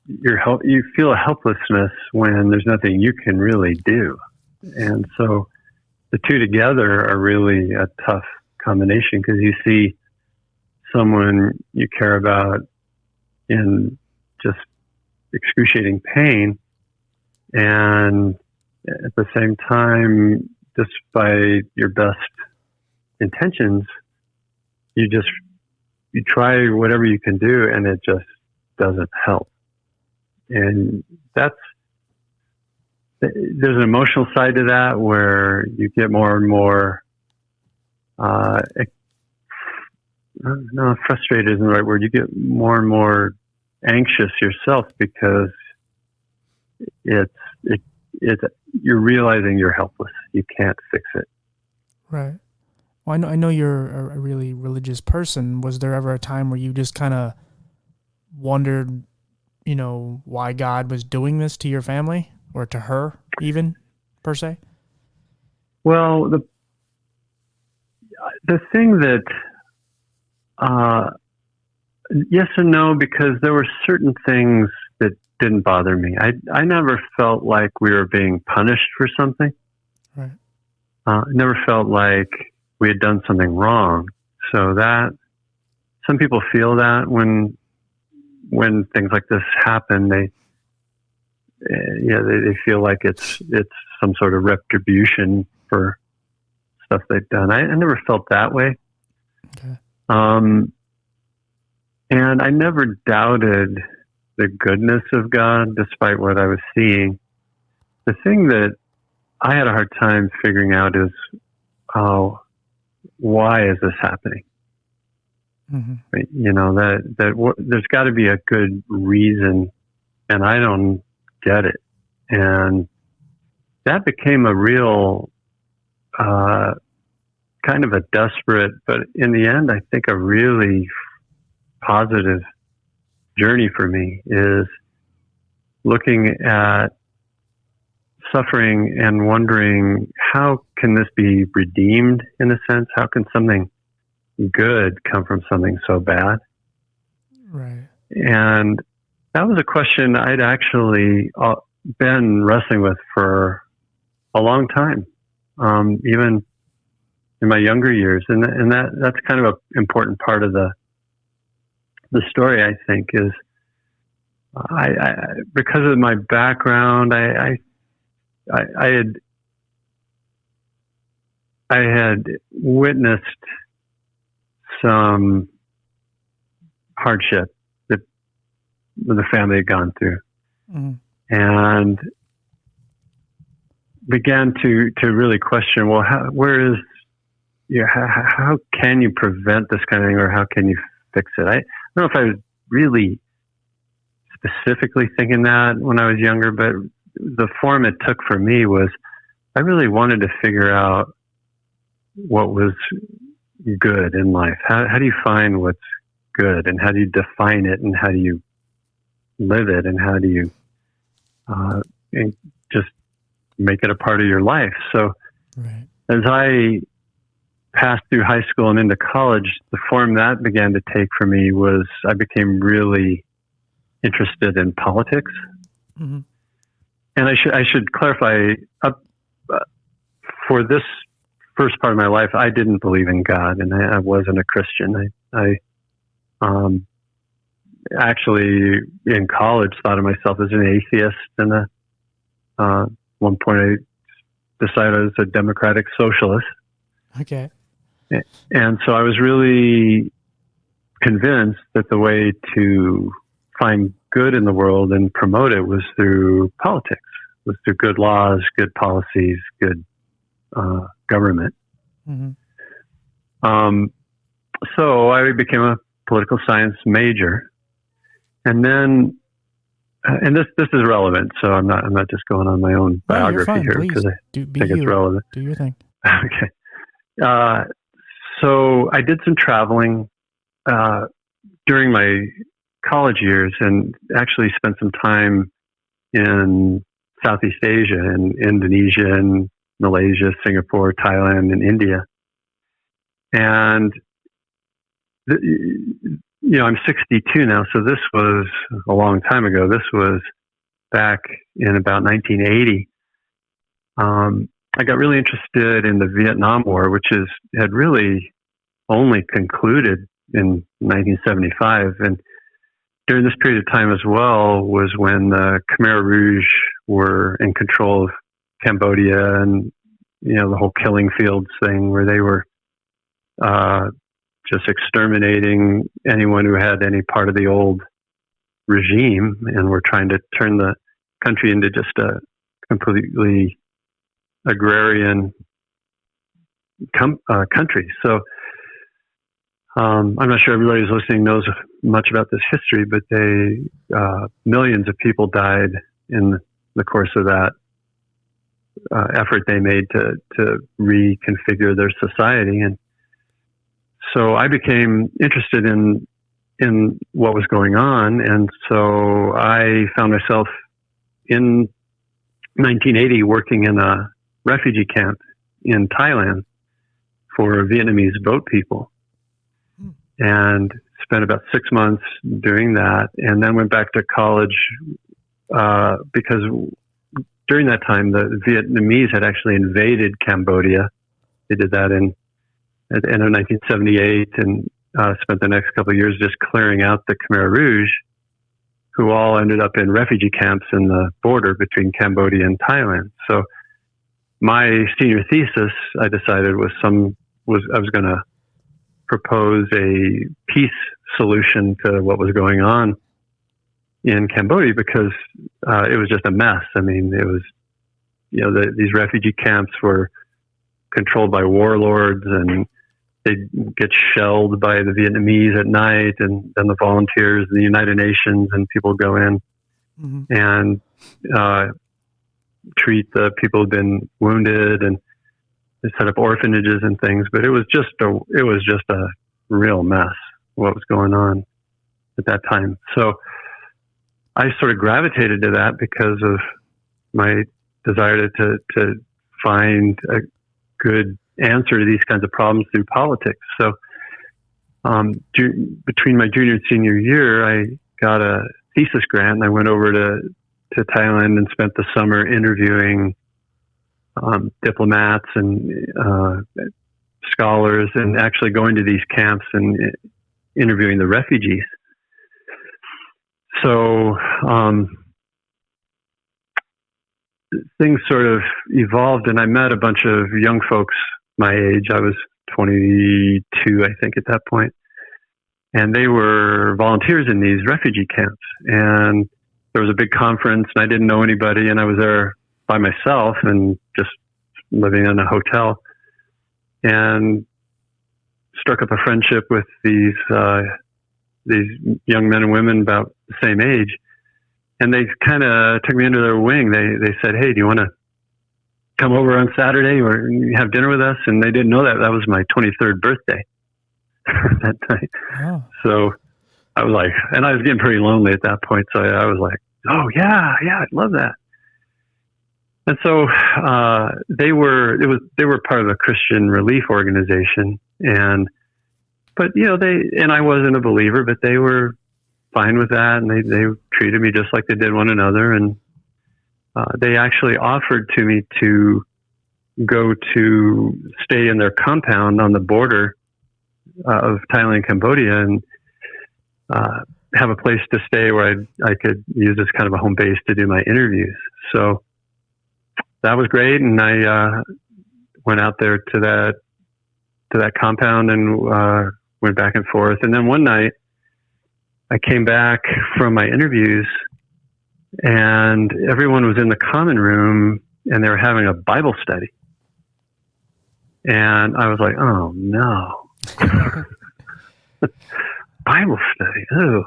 you feel a helplessness when there's nothing you can really do, and so the two together are really a tough combination, because you see someone you care about in just excruciating pain, and at the same time, despite your best intentions, you try whatever you can do, and it just doesn't help. And there's an emotional side to that where you get more and more, no, frustrated isn't the right word. You get more and more anxious yourself, because you're realizing you're helpless. You can't fix it. Right. Well, I know you're a really religious person. Was there ever a time where you just kind of wondered, why God was doing this to your family, or to her even, per se? Well, the thing that, yes and no, because there were certain things that didn't bother me. I never felt like we were being punished for something. Right. I never felt like we had done something wrong. So that some people feel that when things like this happen, they feel like it's some sort of retribution for stuff they've done. I never felt that way. Okay. And I never doubted the goodness of God, despite what I was seeing. The thing that I had a hard time figuring out is, why is this happening? Mm-hmm. There's got to be a good reason, and I don't get it. And that became a real, kind of a desperate, but in the end, I think a really positive journey for me is looking at suffering and wondering, how can this be redeemed in a sense? How can something good come from something so bad? Right. And that was a question I'd actually been wrestling with for a long time, even in my younger years. And that's kind of an important part of the story, I think, is I because of my background, I had witnessed some hardship that the family had gone through, and began to really question, well, where is how can you prevent this kind of thing, or how can you fix it? I don't know if I was really specifically thinking that when I was younger, but the form it took for me was I really wanted to figure out what was good in life. How do you find what's good, and how do you define it, and how do you live it, and how do you and just make it a part of your life? So right. As I passed through high school and into college, the form that began to take for me was I became really interested in politics. Mm-hmm. And I should clarify, for this first part of my life, I didn't believe in God, and I wasn't a Christian. I actually in college thought of myself as an atheist, and at one point I decided I was a democratic socialist. Okay. And so I was really convinced that the way to find good in the world and promote it was through politics, was through good laws, good policies, good government. Mm-hmm. So I became a political science major, and then, and this is relevant. So I'm not just going on my own biography here because I think it's relevant. Do your thing. Okay. So I did some traveling during my college years, and actually spent some time in Southeast Asia, and Indonesia, and Malaysia, Singapore, Thailand, and India. And I'm 62 now, so this was a long time ago. This was back in about 1980. I got really interested in the Vietnam War, which had really only concluded in 1975. And during this period of time as well was when the Khmer Rouge were in control of Cambodia, and, the whole killing fields thing where they were just exterminating anyone who had any part of the old regime, and were trying to turn the country into just a completely agrarian country. So I'm not sure everybody who's listening knows much about this history, but millions of people died in the course of that effort they made to reconfigure their society. And so I became interested in what was going on, and so I found myself in 1980 working in a refugee camp in Thailand for Vietnamese boat people, and spent about 6 months doing that, and then went back to college because during that time the Vietnamese had actually invaded Cambodia. They did that at the end of 1978, and spent the next couple of years just clearing out the Khmer Rouge, who all ended up in refugee camps in the border between Cambodia and Thailand. So my senior thesis, I decided, I was going to propose a peace solution to what was going on in Cambodia, because it was just a mess. I mean, it was, these refugee camps were controlled by warlords, and they'd get shelled by the Vietnamese at night, and then the volunteers, the United Nations, and people go in and treat the people who've been wounded, and they set up orphanages and things. But it was just a real mess what was going on at that time. So I sort of gravitated to that because of my desire to find a good answer to these kinds of problems through politics. So between my junior and senior year, I got a thesis grant, and I went over to Thailand and spent the summer interviewing diplomats and scholars, and actually going to these camps and interviewing the refugees. So things sort of evolved, and I met a bunch of young folks my age. I was 22, I think, at that point. And they were volunteers in these refugee camps. And there was a big conference, and I didn't know anybody, and I was there by myself and just living in a hotel. And struck up a friendship with these young men and women about the same age, and they kind of took me under their wing. They said, "Hey, do you want to come over on Saturday or have dinner with us?" And they didn't know that was my 23rd birthday that night. Oh. So I was like, and I was getting pretty lonely at that point. So I was like, "Oh yeah, I'd love that." And so they were part of a Christian relief organization, but I wasn't a believer, but they were fine with that, and they treated me just like they did one another, and they actually offered to me to go to stay in their compound on the border of Thailand and Cambodia, and have a place to stay where I could use as kind of a home base to do my interviews. So that was great, and I went out there to that compound and went back and forth. And then one night, I came back from my interviews, and everyone was in the common room, and they were having a Bible study. And I was like, "Oh no, Bible study! Oh!"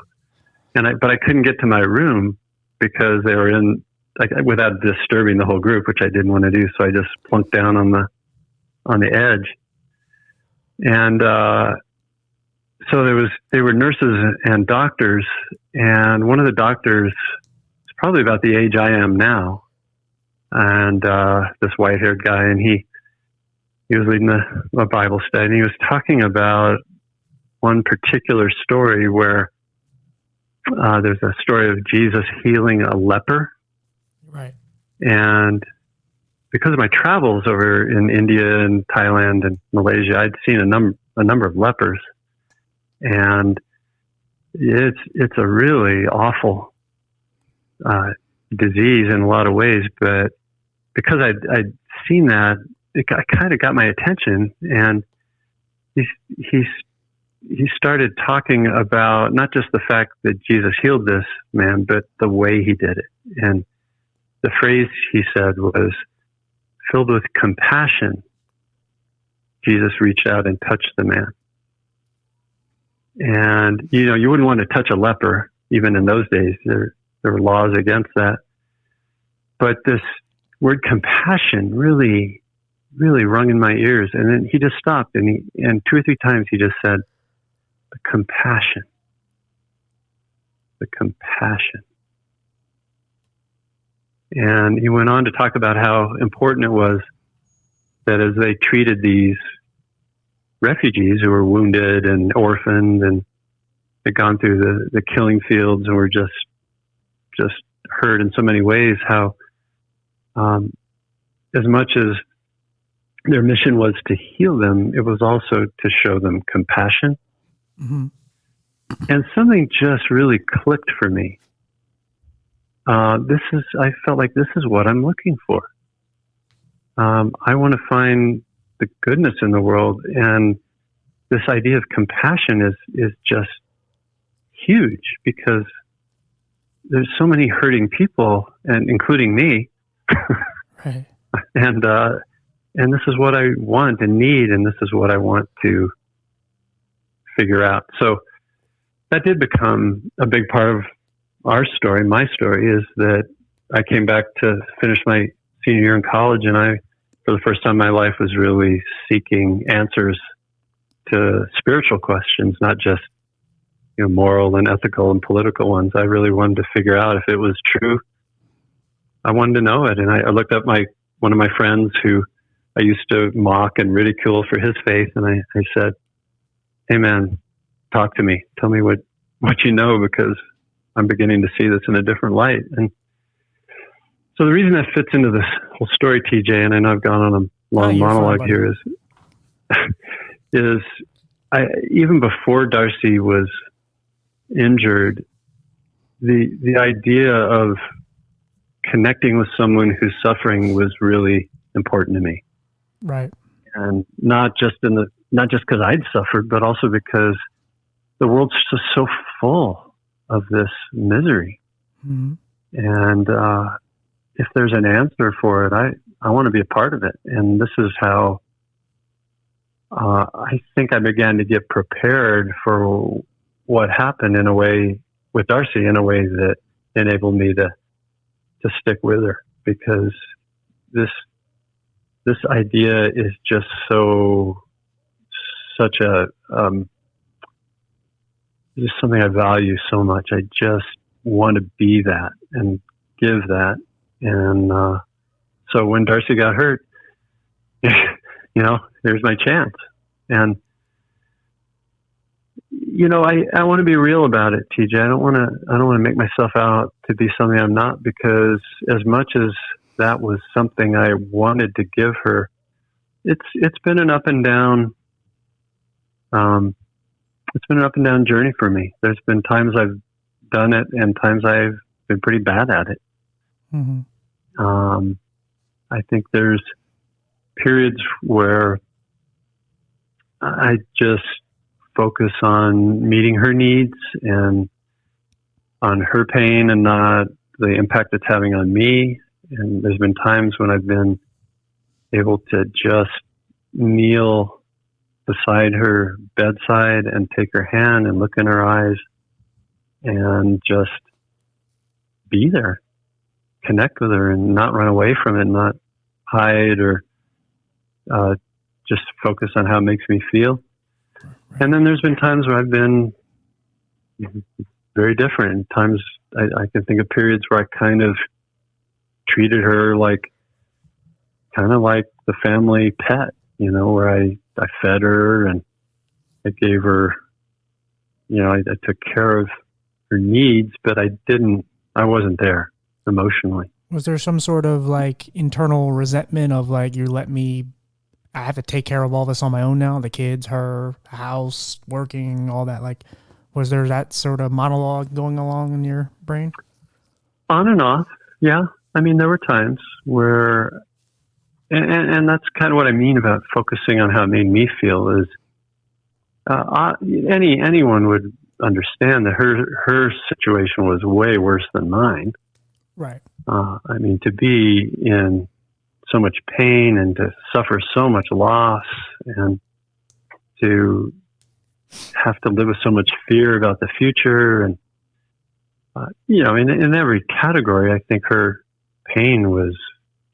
But I couldn't get to my room because they were without disturbing the whole group, which I didn't want to do. So I just plunked down on the edge, and so they were nurses and doctors, and one of the doctors is probably about the age I am now, and this white-haired guy, and he was leading a Bible study, and he was talking about one particular story where there's a story of Jesus healing a leper. Right. And because of my travels over in India and Thailand and Malaysia, I'd seen a number of lepers, and it's a really awful disease in a lot of ways. But because I'd seen that, it kind of got my attention, and he started talking about not just the fact that Jesus healed this man, but the way he did it. And the phrase he said was, "Filled with compassion, Jesus reached out and touched the man." And, you wouldn't want to touch a leper, even in those days. There were laws against that. But this word compassion really, really rung in my ears. And then he just stopped, and 2 or 3 times he just said, "The compassion. The compassion." And he went on to talk about how important it was that as they treated these refugees who were wounded and orphaned and had gone through the killing fields and were just hurt in so many ways, how as much as their mission was to heal them, it was also to show them compassion. Mm-hmm. And something just really clicked for me. I felt like this is what I'm looking for. I want to find the goodness in the world, and this idea of compassion is just huge, because there's so many hurting people, and including me. Right. And this is what I want and need, and this is what I want to figure out. So that did become a big part of our story. My story is that I came back to finish my senior year in college, and I, for the first time in my life, was really seeking answers to spiritual questions, not just moral and ethical and political ones. I really wanted to figure out if it was true. I wanted to know it, and I looked up one of my friends who I used to mock and ridicule for his faith, and I said, "Hey man, talk to me. Tell me what you know, because I'm beginning to see this in a different light." And so the reason that fits into this whole story, TJ, and I know I've gone on a long monologue here, is even before Darci was injured, the idea of connecting with someone who's suffering was really important to me. Right. And not just because I'd suffered, but also because the world's just so full of this misery. Mm-hmm. And if there's an answer for it, I want to be a part of it. And this is how I think I began to get prepared for what happened in a way with Darci, in a way that enabled me to stick with her, because this idea is just such a just something I value so much. I just want to be that and give that. And so when Darci got hurt, there's my chance. And I want to be real about it, TJ. I don't want to make myself out to be something I'm not, because as much as that was something I wanted to give her, it's been an up and down. It's been an up and down journey for me. There's been times I've done it and times I've been pretty bad at it. Mm-hmm. I think there's periods where I just focus on meeting her needs and on her pain and not the impact it's having on me. And there's been times when I've been able to just kneel beside her bedside and take her hand and look in her eyes and just be there, connect with her and not run away from it, not hide or just focus on how it makes me feel. And then there's been times where I've been very different. Times I can think of periods where I kind of treated her like the family pet, where I fed her and I gave her, I took care of her needs, but I wasn't there emotionally. Was there some sort of internal resentment of I have to take care of all this on my own now, the kids, her, house, working, all that? Was there that sort of monologue going along in your brain? On and off, yeah. I mean, there were times where, and that's kind of what I mean about focusing on how it made me feel, is anyone would understand that her situation was way worse than mine. Right. I mean, to be in so much pain and to suffer so much loss and to have to live with so much fear about the future. And, in every category, I think her pain was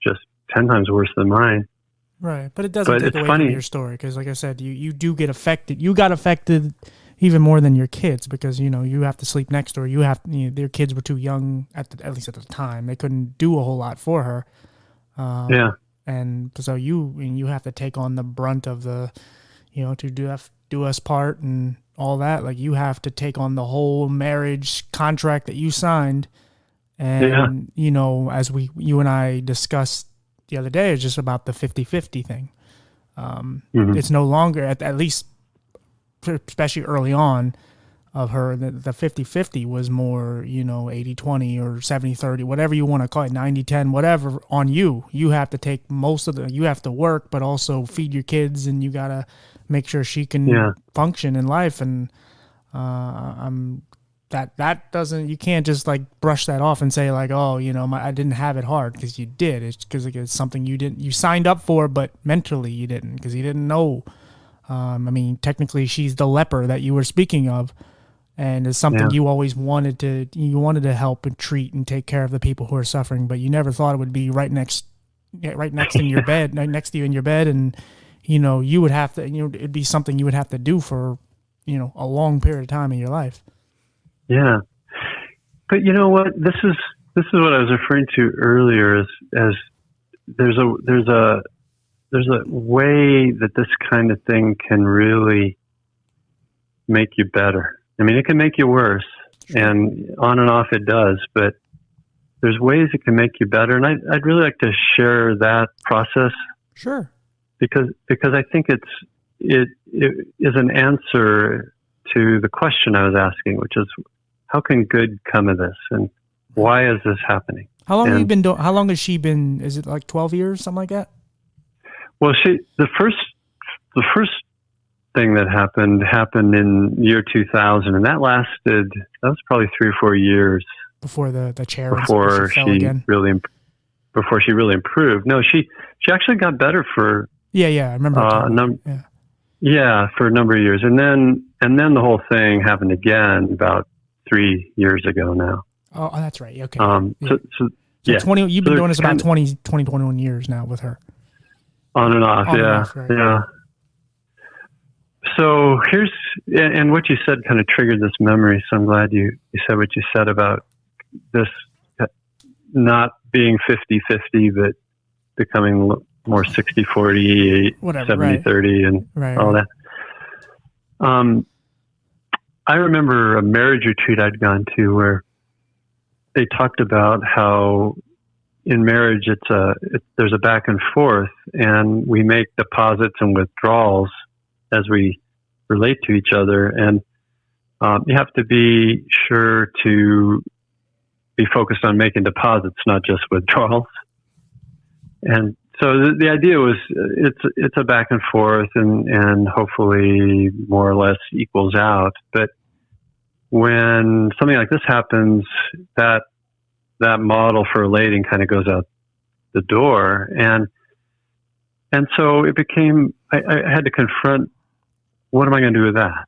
just 10 times worse than mine. Right. But it doesn't take away from your story. Because like I said, you do get affected. You got affected even more than your kids, because, you have to sleep next to her. Their kids were too young at least at the time. They couldn't do a whole lot for her. Yeah. And so you have to take on the brunt of the, to do us part and all that. You have to take on the whole marriage contract that you signed. And, as you and I discussed the other day, it's just about the 50-50 thing. Mm-hmm. It's no longer, at least, especially early on of her, the 50-50 was more, 80-20 or 70-30, whatever you want to call it, 90-10, whatever, on you. You have to take you have to work, but also feed your kids, and you got to make sure she can function in life. And that doesn't, you can't just brush that off and say I didn't have it hard, because you did. It's because it's something you signed up for, but mentally you didn't, because you didn't know. Technically she's the leper that you were speaking of, and it's something you always wanted to help and treat and take care of the people who are suffering, but you never thought it would be right next in your bed, next to you in your bed. And, you would have to, it'd be something you would have to do for, a long period of time in your life. Yeah. But you know what? This is what I was referring to earlier, as there's a way that this kind of thing can really make you better. I mean, it can make you worse, and on and off it does, but there's ways it can make you better. And I'd really like to share that process. Sure. Because I think it is an answer to the question I was asking, which is, how can good come of this, and why is this happening? How long how long has she been? Is it 12 years, something like that? Well, the first thing that happened in year 2000, and that was probably 3 or 4 years before the chair. Before she really improved. No, she actually got better for I remember a number. Yeah. Yeah, for a number of years, and then the whole thing happened again about 3 years ago now. Oh, that's right. Okay. So yeah. 20. You've been So doing this about 21 years now with her. On and off. On and Yeah. off, right. Yeah. So and what you said kind of triggered this memory. So I'm glad you said what you said about this not being 50-50, but becoming more 60-40, 70-30, and all that. I remember a marriage retreat I'd gone to where they talked about how in marriage there's a back and forth, and we make deposits and withdrawals as we relate to each other, and you have to be sure to be focused on making deposits, not just withdrawals. And so the idea was it's a back and forth, and hopefully more or less equals out. But when something like this happens, that model for relating kind of goes out the door, and so it became I had to confront, what am I going to do with that?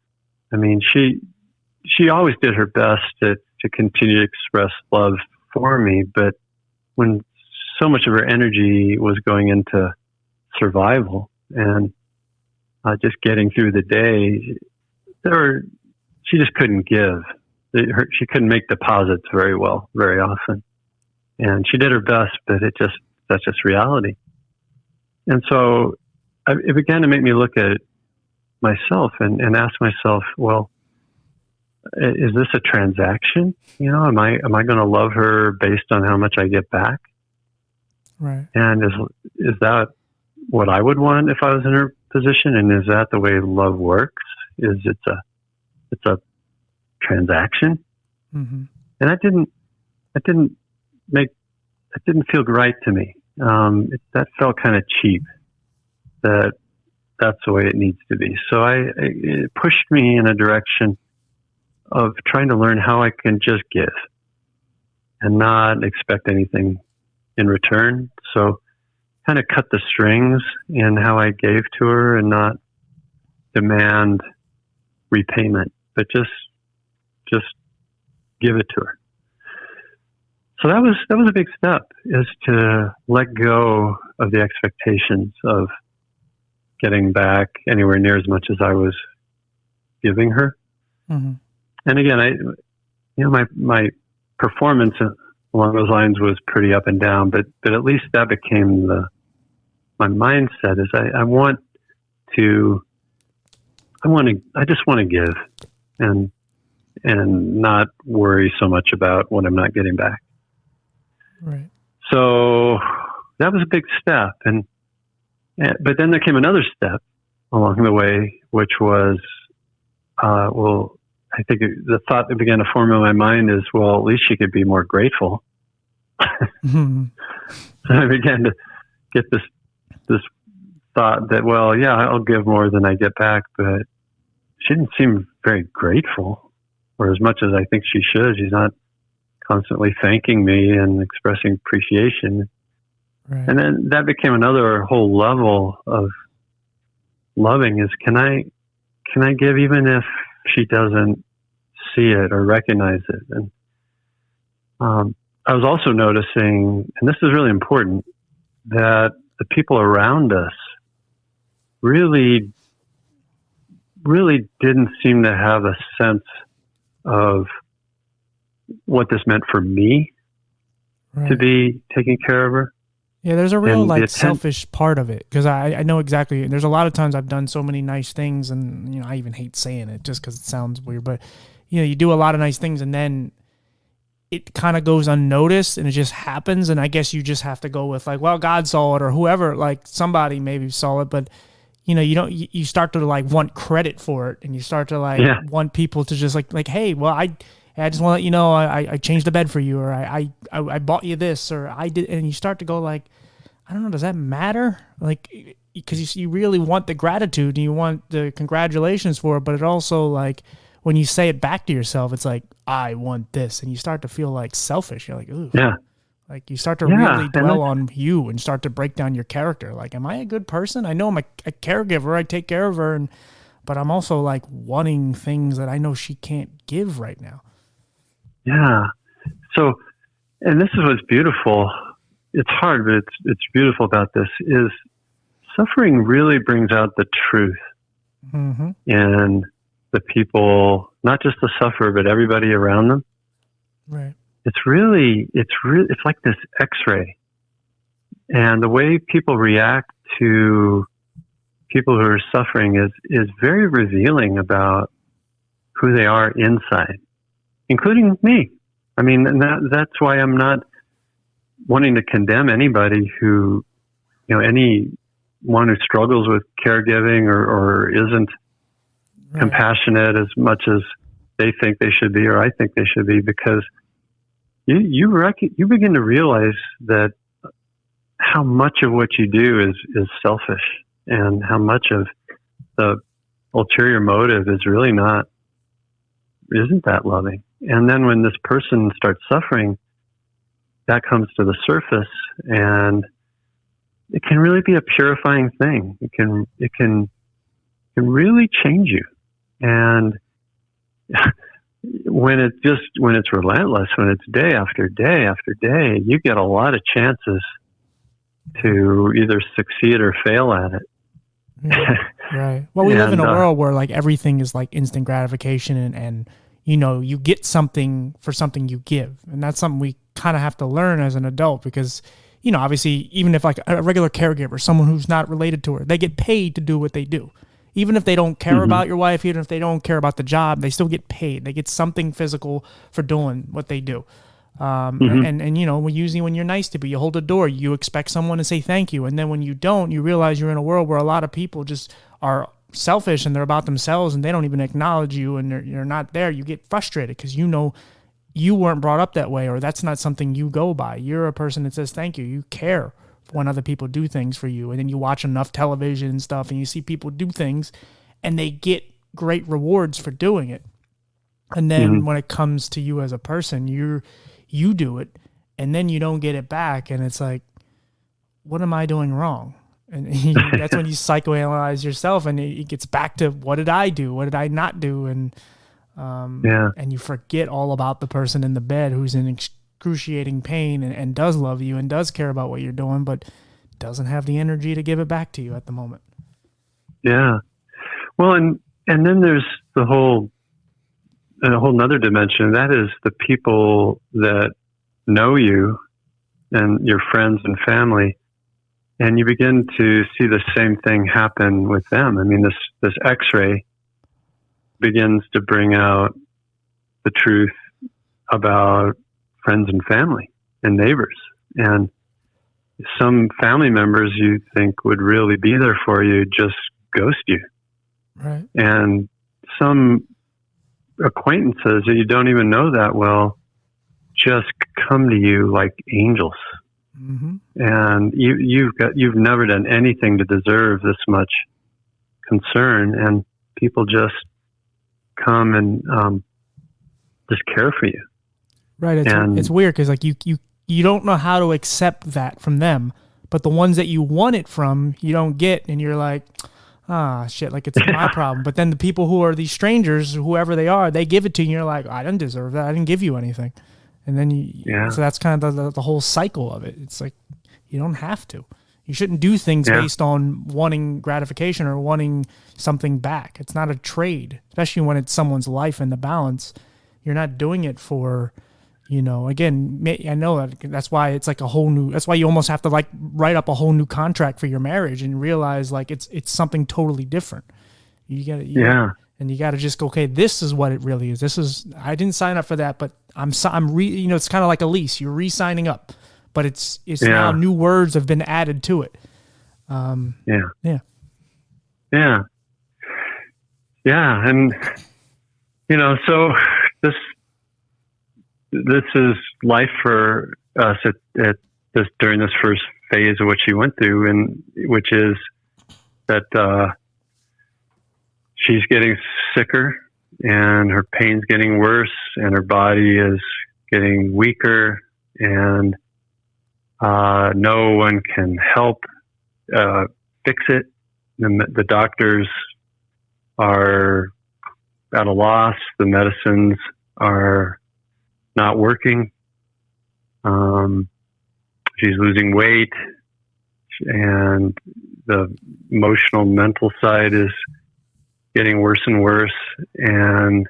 I mean, she always did her best to continue to express love for me, but when so much of her energy was going into survival and just getting through the day, she just couldn't give. She couldn't make deposits very well, very often. And she did her best, but that's just reality. And so it began to make me look at myself and ask myself, well, is this a transaction? Am I going to love her based on how much I get back? Right. And is that what I would want if I was in her position? And is that the way love works? Is it's a transaction? Mm-hmm. And that didn't feel right to me. That felt kind of cheap. That's the way it needs to be. So it pushed me in a direction of trying to learn how I can just give and not expect anything in return. So kind of cut the strings in how I gave to her and not demand repayment, but just give it to her. So that was a big step, is to let go of the expectations of getting back anywhere near as much as I was giving her. Mm-hmm. And again, my performance along those lines was pretty up and down, but at least that became my mindset. Is I just want to give and not worry so much about what I'm not getting back. Right. So that was a big step, but then there came another step along the way, which was, I think the thought that began to form in my mind is, well, at least she could be more grateful. Mm-hmm. So I began to get this thought that, well, yeah, I'll give more than I get back, but she didn't seem very grateful, or as much as I think she should. She's not constantly thanking me and expressing appreciation. Right. And then that became another whole level of loving, is can I give even if she doesn't see it or recognize it? And I was also noticing, and this is really important, that the people around us really, really didn't seem to have a sense of what this meant for me, right, to be taking care of her. Yeah, there's a real selfish part of it, because I know exactly. There's a lot of times I've done so many nice things, and I even hate saying it just because it sounds weird, but you do a lot of nice things, and then it kind of goes unnoticed, and it just happens, and I guess you just have to go with well, God saw it, or whoever, somebody maybe saw it, but you start to want credit for it, and you start to want people to just hey, well, I just want to let you know I changed the bed for you, or I bought you this, or I did, and you start to go I don't know, does that matter? Because you really want the gratitude and you want the congratulations for it, but it also when you say it back to yourself, it's I want this, and you start to feel selfish. You're ooh, yeah, Like you start to Yeah, really dwell on you and start to break down your character. Like, am I a good person? I know I'm a caregiver. I take care of her, but I'm also like wanting things that I know she can't give right now. yeah. So, and this is what's beautiful. It's hard, but it's beautiful about this is suffering really brings out the truth in the people, not just the sufferer, but everybody around them. Right. It's like this X-ray, and the way people react to people who are suffering is very revealing about who they are inside, including me. I mean, and that's why I'm not wanting to condemn anybody who, anyone who struggles with caregiving or isn't compassionate as much as they think they should be, or I think they should be, because you begin to realize that how much of what you do is selfish, and how much of the ulterior motive isn't that loving. And then when this person starts suffering, that comes to the surface, and it can really be a purifying thing. It can really change you. And when it's relentless, when it's day after day after day, you get a lot of chances to either succeed or fail at it. Right. Well, we live in a world where like everything is like instant gratification, and you get something for something you give. And that's something we kind of have to learn as an adult, because, obviously, even if like a regular caregiver, someone who's not related to her, they get paid to do what they do. Even if they don't care about your wife, even if they don't care about the job, they still get paid. They get something physical for doing what they do. And usually when you're nice to people, you hold a door, you expect someone to say thank you. And then when you don't, you realize you're in a world where a lot of people just are selfish and they're about themselves and they don't even acknowledge you, and you're not there. You get frustrated because you weren't brought up that way, or that's not something you go by. You're a person that says thank you. You care when other people do things for you. And then you watch enough television and stuff, and you see people do things and they get great rewards for doing it. And then when it comes to you as a person, you do it, and then you don't get it back. And it's like, what am I doing wrong? And that's when you psychoanalyze yourself, and it gets back to, what did I do? What did I not do? And you forget all about the person in the bed who's in excruciating pain and does love you and does care about what you're doing, but doesn't have the energy to give it back to you at the moment. Yeah. Well, and then there's a whole nother dimension. That is the people that know you and your friends and family, and you begin to see the same thing happen with them. I mean, this X-ray begins to bring out the truth about friends and family and neighbors. And some family members you think would really be there for you just ghost you. Right. And some acquaintances that you don't even know that well just come to you like angels. And you've never done anything to deserve this much concern, and people just come and just care for you. Right. It's weird because like you don't know how to accept that from them, but the ones that you want it from, you don't get, and you're like, shit, like it's my problem. But then the people who are these strangers, whoever they are, they give it to you, and you're like, I didn't deserve that. I didn't give you anything. And then so that's kind of the whole cycle of it. It's like, you don't have to. You shouldn't do things based on wanting gratification or wanting something back. It's not a trade, especially when it's someone's life in the balance. You're not doing it for, again, I know that's why it's like that's why you almost have to like write up a whole new contract for your marriage and realize like it's something totally different. You got to just go, okay, this is what it really is. I didn't sign up for that, but it's kind of like a lease. You're re-signing up, but it's now new words have been added to it. Yeah. And, so this is life for us at this, during this first phase of what she went through, and which is that, she's getting sicker and her pain's getting worse and her body is getting weaker, and No one can help fix it. The doctors are at a loss. The medicines are not working. She's losing weight, and the emotional, mental side is getting worse and worse. And,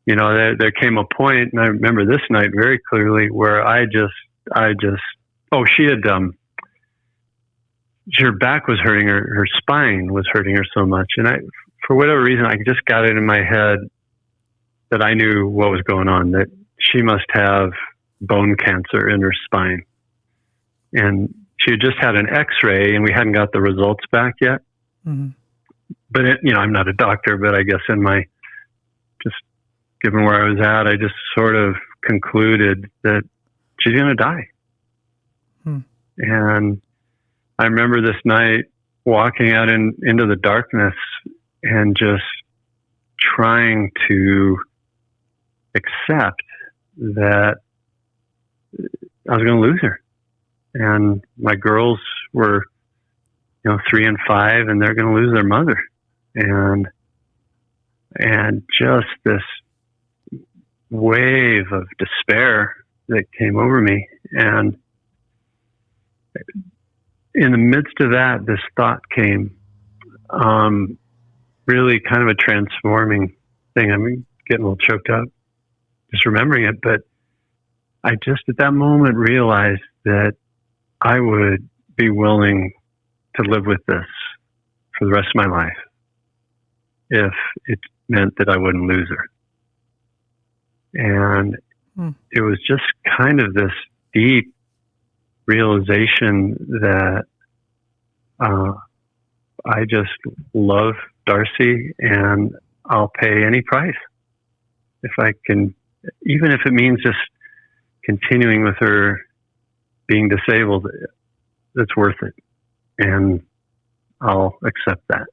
you know, there came a point, and I remember this night very clearly, where she had, her back was hurting her, her spine was hurting her so much. And for whatever reason, I just got it in my head that I knew what was going on, that she must have bone cancer in her spine. And she had just had an x-ray, and we hadn't got the results back yet. Mm-hmm. But I'm not a doctor, but I guess just given where I was at, I just sort of concluded that she's going to die. And I remember this night walking out into the darkness and just trying to accept that I was going to lose her. And my girls were, 3 and 5, and they're going to lose their mother. And just this wave of despair that came over me. And in the midst of that, this thought came, really kind of a transforming thing. I'm getting a little choked up just remembering it, but I just at that moment realized that I would be willing to live with this for the rest of my life if it meant that I wouldn't lose her. And it was just kind of this deep realization that I just love Darci, and I'll pay any price if I can, even if it means just continuing with her being disabled. That's worth it, and I'll accept that.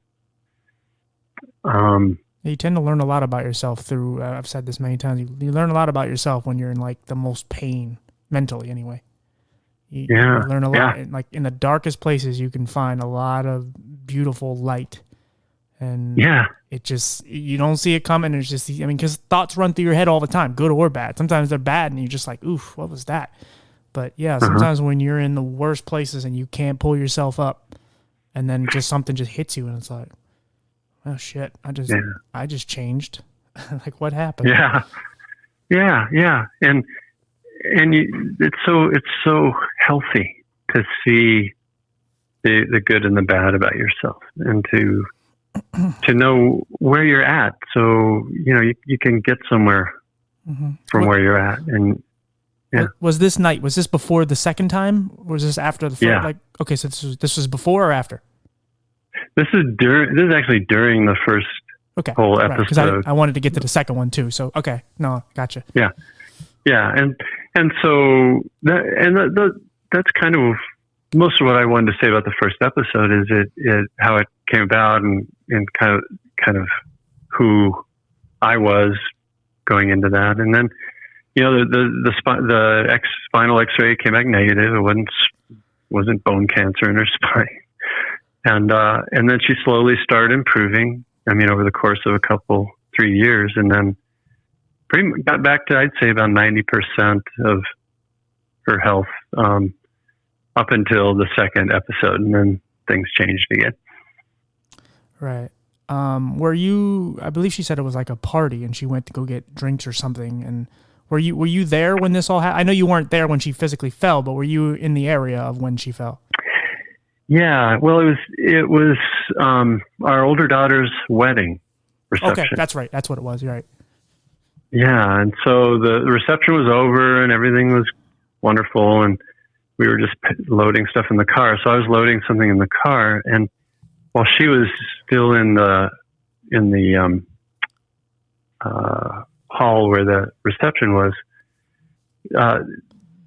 You tend to learn a lot about yourself through, I've said this many times, you learn a lot about yourself when you're in like the most pain, mentally anyway. You learn a lot. Like in the darkest places, you can find a lot of beautiful light. And it just, you don't see it coming. It's just, because thoughts run through your head all the time, good or bad. Sometimes they're bad and you're just like, oof, what was that? But sometimes when you're in the worst places and you can't pull yourself up, and then just something just hits you and it's like, oh shit, I just changed. Like, what happened? Yeah. And it's so healthy to see the good and the bad about yourself, and to know where you're at. So, you can get somewhere from where you're at. And was this night, was this before the second time? Or was this after the first? Okay, so this was before or after? This is actually during the first whole episode. Because I wanted to get to the second one too. So, okay. No, gotcha. Yeah. And so that's kind of most of what I wanted to say about the first episode, is how it came about, and kind of who I was going into that. And then, the spinal X-ray came back negative. It wasn't bone cancer in her spine. And then she slowly started improving. Over the course of 3 years, and then pretty much got back to, I'd say, about 90% of her health, up until the second episode, and then things changed again. Right. Were you, I believe she said it was like a party and she went to go get drinks or something. And were you there when this all happened? I know you weren't there when she physically fell, but were you in the area of when she fell? Yeah. Well, it was our older daughter's wedding reception. Okay. That's right. That's what it was. You're right. Yeah. And so the reception was over and everything was wonderful. And we were just loading stuff in the car. So I was loading something in the car, and while she was still in the hall where the reception was,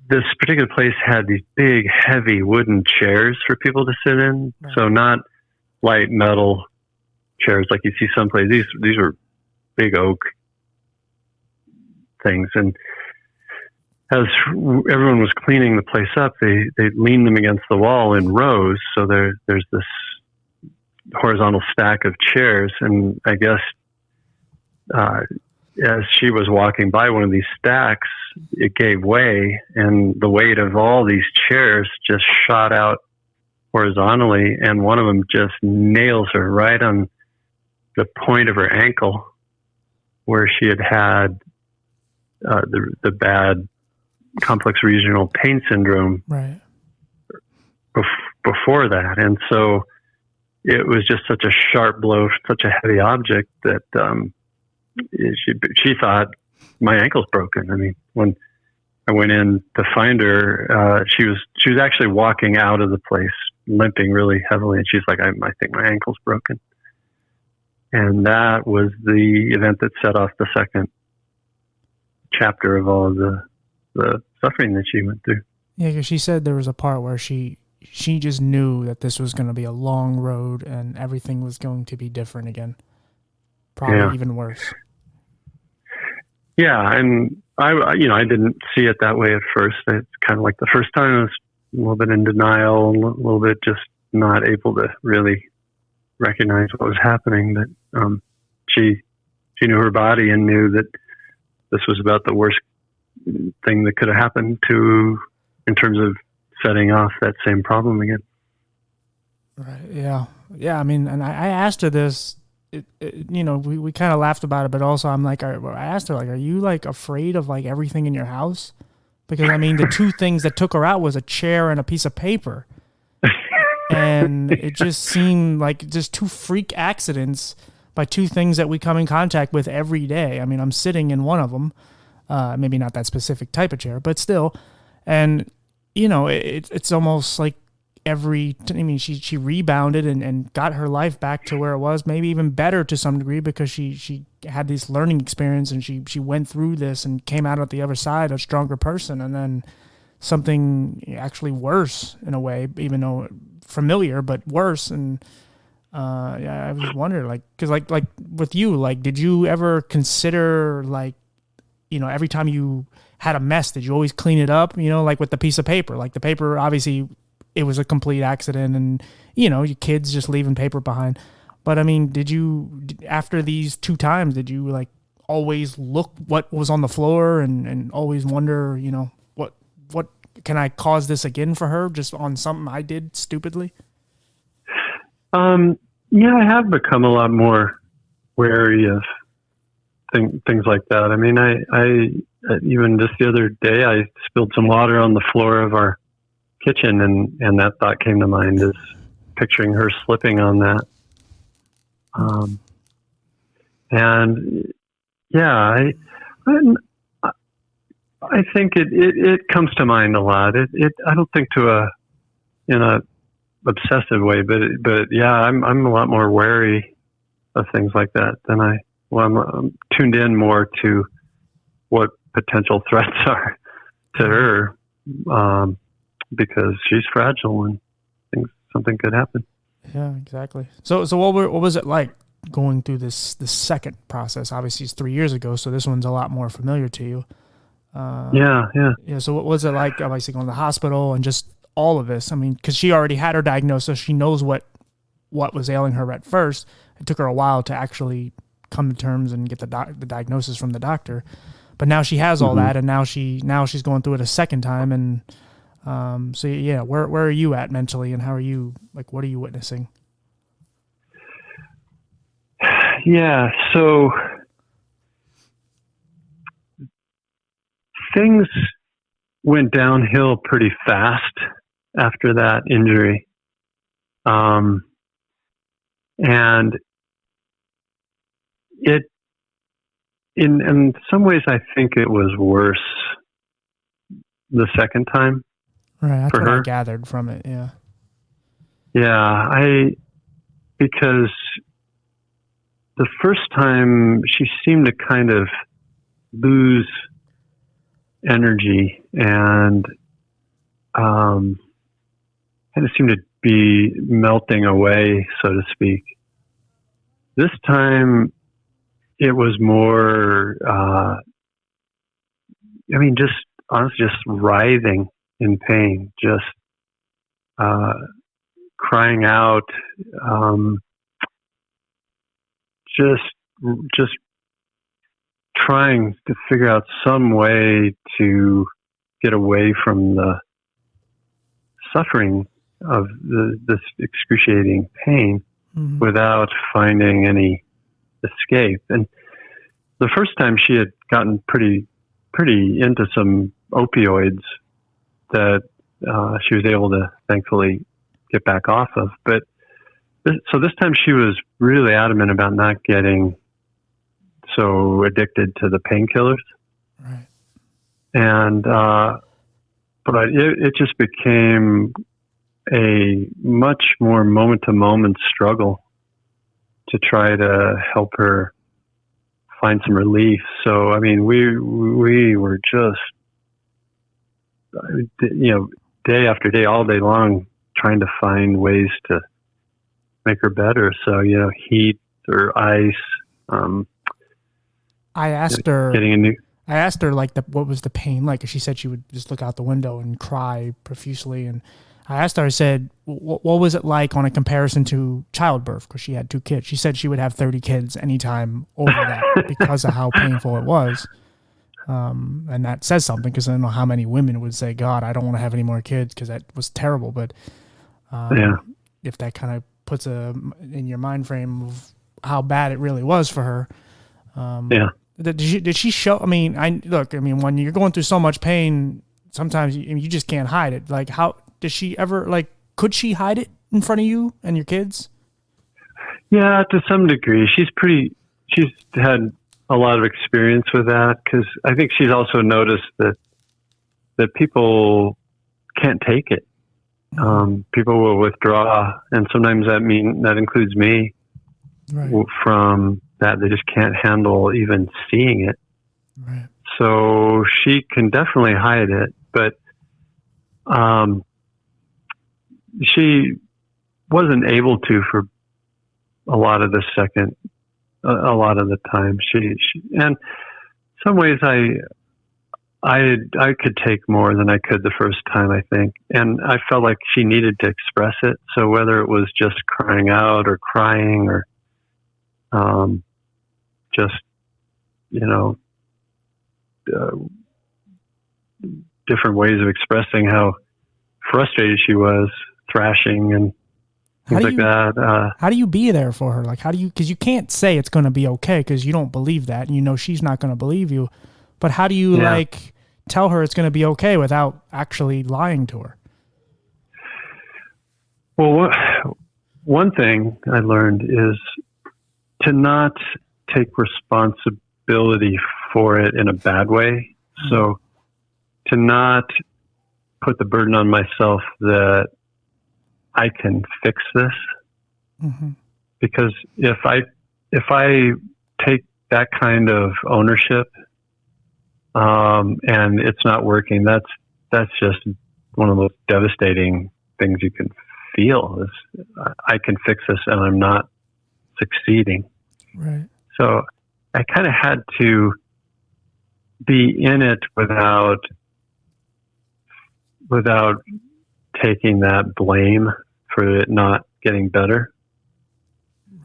this particular place had these big, heavy wooden chairs for people to sit in. Right. So not light metal chairs like you see someplace. These were big oak things, and as everyone was cleaning the place up, they leaned them against the wall in rows. So there's this horizontal stack of chairs. And I guess as she was walking by one of these stacks, it gave way, and the weight of all these chairs just shot out horizontally, and one of them just nails her right on the point of her ankle where she had the bad complex regional pain syndrome right before that. And so it was just such a sharp blow, such a heavy object that she thought my ankle's broken. I mean, when I went in to find her, she was actually walking out of the place, limping really heavily, and she's like, I think my ankle's broken. And that was the event that set off the second chapter of all of the suffering that she went through. Yeah, because she said there was a part where she just knew that this was going to be a long road and everything was going to be different again, probably even worse. Yeah, and I didn't see it that way at first. It's kind of like the first time I was a little bit in denial, a little bit just not able to really recognize what was happening. But she knew her body and knew that this was about the worst thing that could have happened to, in terms of setting off that same problem again. Right. Yeah. Yeah. I mean, and I asked her this. We kind of laughed about it, but also I'm like, I asked her, like, are you like afraid of like everything in your house? Because I mean, the two things that took her out was a chair and a piece of paper. And it just seemed like just two freak accidents by two things that we come in contact with every day. I mean, I'm sitting in one of them, maybe not that specific type of chair, but still. And, it's almost like she rebounded and got her life back to where it was, maybe even better to some degree, because she had this learning experience and she went through this and came out at the other side a stronger person. And then something actually worse in a way, even though familiar, but worse. And I was wondering, like, because like with you, like, did you ever consider, like, every time you had a mess, did you always clean it up? Like with the piece of paper, like the paper, obviously it was a complete accident, and your kids just leaving paper behind. But I mean, after these two times, did you like always look what was on the floor and always wonder, what can I cause this again for her, just on something I did stupidly? Yeah, I have become a lot more wary of things like that. I mean, I even just the other day, I spilled some water on the floor of our kitchen, and that thought came to mind, is picturing her slipping on that. And yeah, I think it comes to mind a lot. I don't think in a obsessive way, but yeah, I'm a lot more wary of things like that than I'm tuned in more to what potential threats are to her, because she's fragile and something could happen. Yeah, exactly. So what was it like going through this second process? Obviously it's 3 years ago, so this one's a lot more familiar to you. Yeah. So what was it like, obviously going to the hospital and just all of this? I mean, because she already had her diagnosis, she knows what was ailing her at first. It took her a while to actually come to terms and get the diagnosis from the doctor, but now she has all that, and now she's going through it a second time. And so yeah, where are you at mentally, and how are you, like, what are you witnessing? Yeah, so things went downhill pretty fast after that injury. And it, in some ways, I think it was worse the second time. Right, that's for what her. I gathered from it. Yeah. Yeah, because the first time she seemed to kind of lose energy and kind of seemed to be melting away, so to speak. This time it was more, just honestly just writhing in pain, just crying out, just just trying to figure out some way to get away from the suffering of this excruciating pain without finding any escape. And the first time she had gotten pretty into some opioids that she was able to thankfully get back off of. But so this time she was really adamant about not getting so addicted to the painkillers. Right. And, but it just became a much more moment-to-moment struggle to try to help her find some relief. So, I mean, we were just, day after day, all day long, trying to find ways to make her better. So, heat or ice. I asked her, like, what was the pain like? She said she would just look out the window and cry profusely. And I asked her, I said, what was it like on a comparison to childbirth? Because she had 2 kids. She said she would have 30 kids anytime over that because of how painful it was. And that says something, because I don't know how many women would say, God, I don't want to have any more kids because that was terrible. But if that kind of puts in your mind frame of how bad it really was for her. Did she show? I mean, when you're going through so much pain, sometimes you just can't hide it. Like, how did she ever, could she hide it in front of you and your kids? Yeah, to some degree. She's had a lot of experience with that, because I think she's also noticed that people can't take it. People will withdraw, and sometimes that includes me. Right. From that, they just can't handle even seeing it. Right. So she can definitely hide it, but she wasn't able to for a lot of the time. She and some ways I could take more than I could the first time, I think, and I felt like she needed to express it. So whether it was just crying out or crying or just, different ways of expressing how frustrated she was, thrashing and things like that. How do you be there for her? Because you can't say it's going to be okay, because you don't believe that, and she's not going to believe you. But how do you tell her it's going to be okay without actually lying to her? Well, one thing I learned is to not take responsibility for it in a bad way. So to not put the burden on myself that I can fix this. Because if I take that kind of ownership, and it's not working, that's just one of the most devastating things you can feel, is I can fix this and I'm not succeeding. Right. So I kind of had to be in it without taking that blame for it not getting better.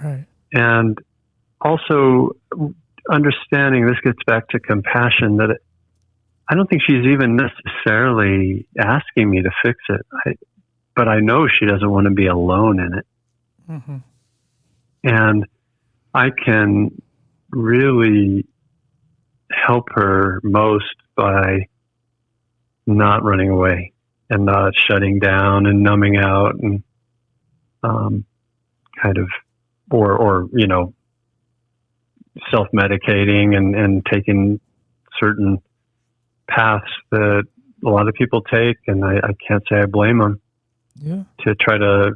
Right. And also understanding, this gets back to compassion, that I don't think she's even necessarily asking me to fix it. But I know she doesn't want to be alone in it. And I can really help her most by not running away and not shutting down and numbing out and kind of, or self-medicating and taking certain paths that a lot of people take, and I can't say I blame them, to try to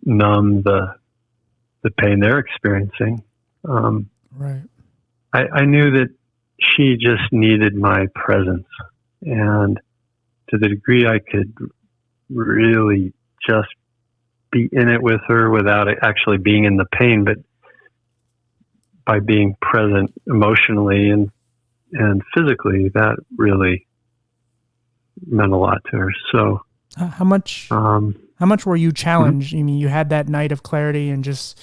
numb the pain they're experiencing. Right. I knew that she just needed my presence, and to the degree I could really just be in it with her without actually being in the pain, but by being present emotionally and physically, that really meant a lot to her. So, How much were you challenged? I mean, you had that night of clarity and just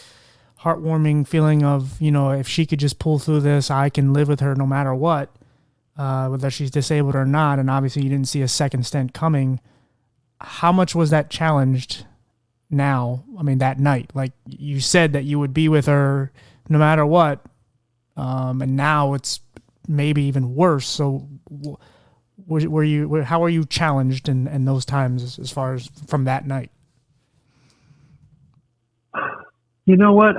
heartwarming feeling of, if she could just pull through this, I can live with her no matter what, whether she's disabled or not. And obviously you didn't see a second stent coming. How much was that challenged now? I mean, that night, like you said that you would be with her no matter what. And now it's maybe even worse. So how were you challenged in those times as far as from that night? You know what?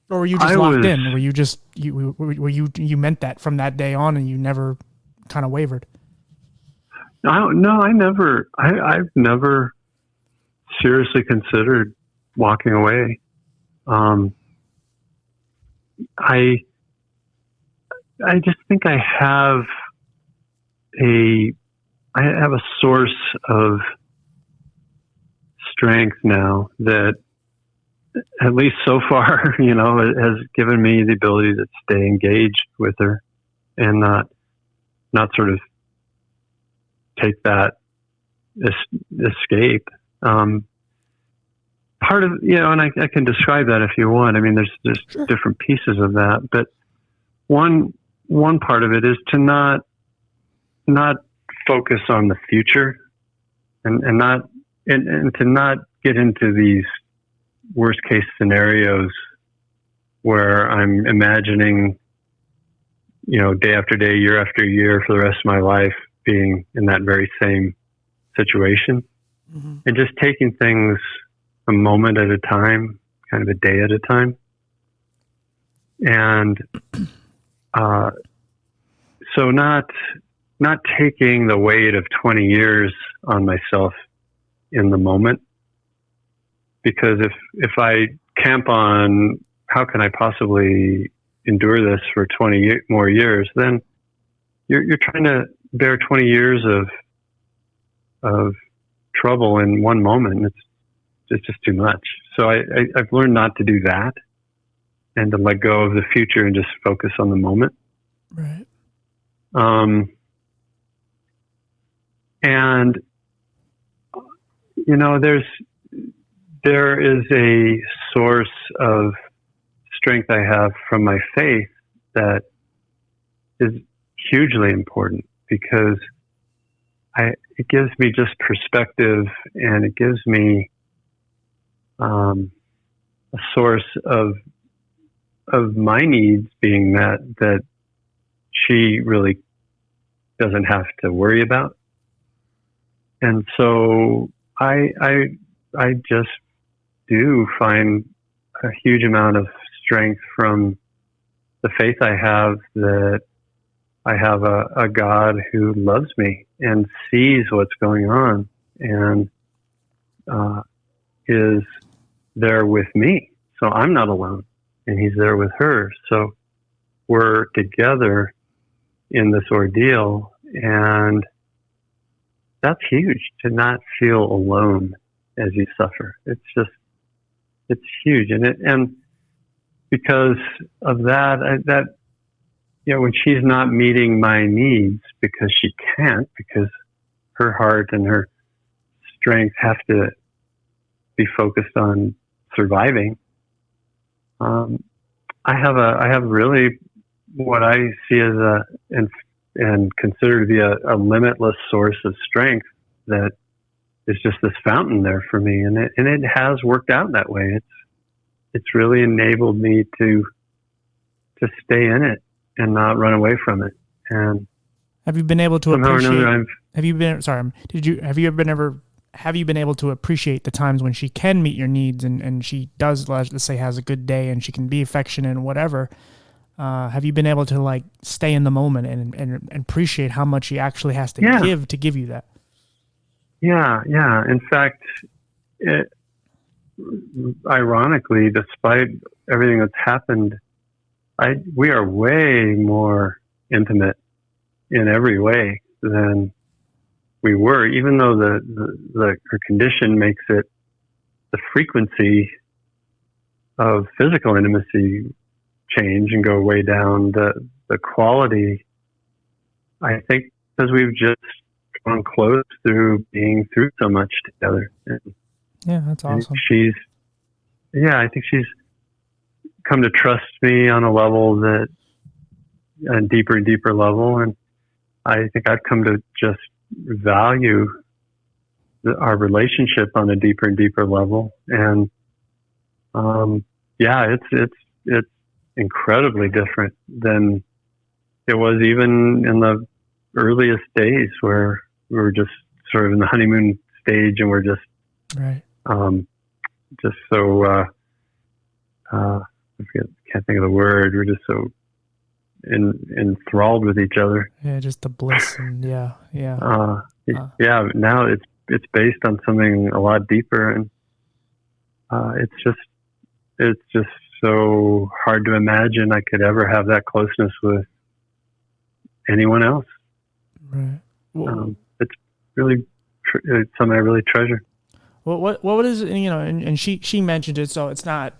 Or were you just locked in? Were you just you meant that from that day on, and you never kind of wavered? No, I've never seriously considered walking away. I just think I have a source of strength now that, at least so far, has given me the ability to stay engaged with her and not sort of take that escape. Part of, and I can describe that if you want. I mean, there's Sure. different pieces of that, but one part of it is to not focus on the future and to not get into these worst case scenarios where I'm imagining, day after day, year after year for the rest of my life being in that very same situation, and just taking things a moment at a time, kind of a day at a time. And, so not taking the weight of 20 years on myself in the moment, because if I camp on how can I possibly endure this for 20 more years, then you're trying to bear 20 years of trouble in one moment. It's just too much. So I've learned not to do that, and to let go of the future and just focus on the moment. Right. And there is a source of strength I have from my faith that is hugely important, because it gives me just perspective, and it gives me a source of my needs being met that she really doesn't have to worry about. And so I just do find a huge amount of strength from the faith I have, that I have a God who loves me and sees what's going on and is there with me. So I'm not alone, and he's there with her. So we're together in this ordeal, and that's huge, to not feel alone as you suffer. It's huge. And because of that, when she's not meeting my needs, because she can't, because her heart and her strength have to be focused on surviving. I have really what I see as and consider to be a limitless source of strength that is just this fountain there for me, and it has worked out that way. It's really enabled me to stay in it and not run away from it. And have you been able to appreciate? Have you been able to appreciate the times when she can meet your needs and she does, let's say, has a good day and she can be affectionate and whatever? Have you been able to stay in the moment and appreciate how much she actually has to give you that? Yeah. In fact, ironically, despite everything that's happened, we are way more intimate in every way than we were, even though her condition makes it, the frequency of physical intimacy change and go way down. The quality, I think, because we've just gone close through being through so much together. And Yeah, that's awesome. I think she's come to trust me on a level a deeper and deeper level. And I think I've come to just value our relationship on a deeper and deeper level. And, it's incredibly different than it was even in the earliest days, where we were just sort of in the honeymoon stage, and we're just, right. Just so, I can't think of the word. We're just so enthralled with each other. Yeah, just the bliss, and yeah. Now it's based on something a lot deeper, and it's just so hard to imagine I could ever have that closeness with anyone else. Right. Well, it's really it's something I really treasure. Well, what is it, and she mentioned it, so it's not,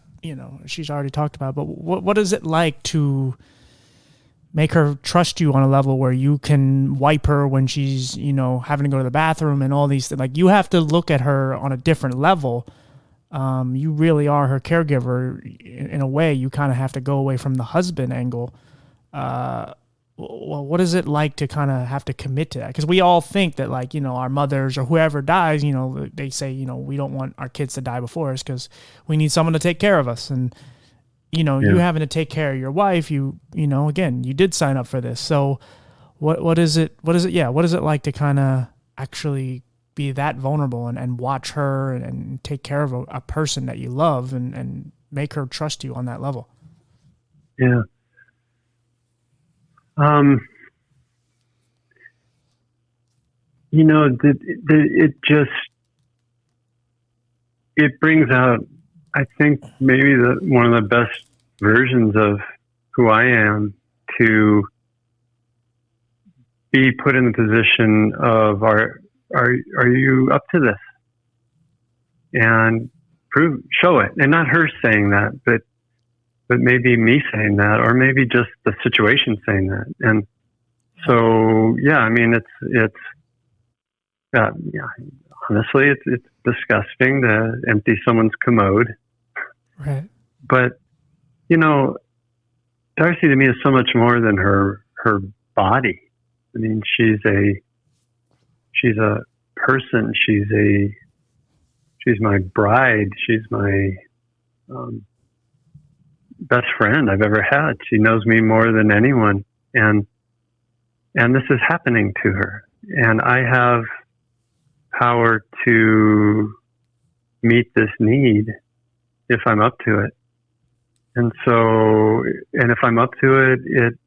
she's already talked about it, but what is it like to make her trust you on a level where you can wipe her when she's, having to go to the bathroom and all these things? Like, you have to look at her on a different level. You really are her caregiver in a way. You kind of have to go away from the husband angle. Well, what is it like to kind of have to commit to that? Because we all think that, like, our mothers or whoever dies, they say, we don't want our kids to die before us because we need someone to take care of us. And, you having to take care of your wife, again, you did sign up for this. So what is it like to kind of actually be that vulnerable and watch her and take care of a person that you love and make her trust you on that level? Yeah. It brings out, I think, maybe one of the best versions of who I am, to be put in the position of, are you up to this? And show it. And not her saying that, but maybe me saying that, or maybe just the situation saying that. And so, honestly, it's disgusting to empty someone's commode. Right. But, Darci to me is so much more than her body. I mean, she's a person. She's my bride. She's my, best friend I've ever had. She knows me more than anyone. And this is happening to her. And I have power to meet this need if I'm up to it. And if I'm up to it, it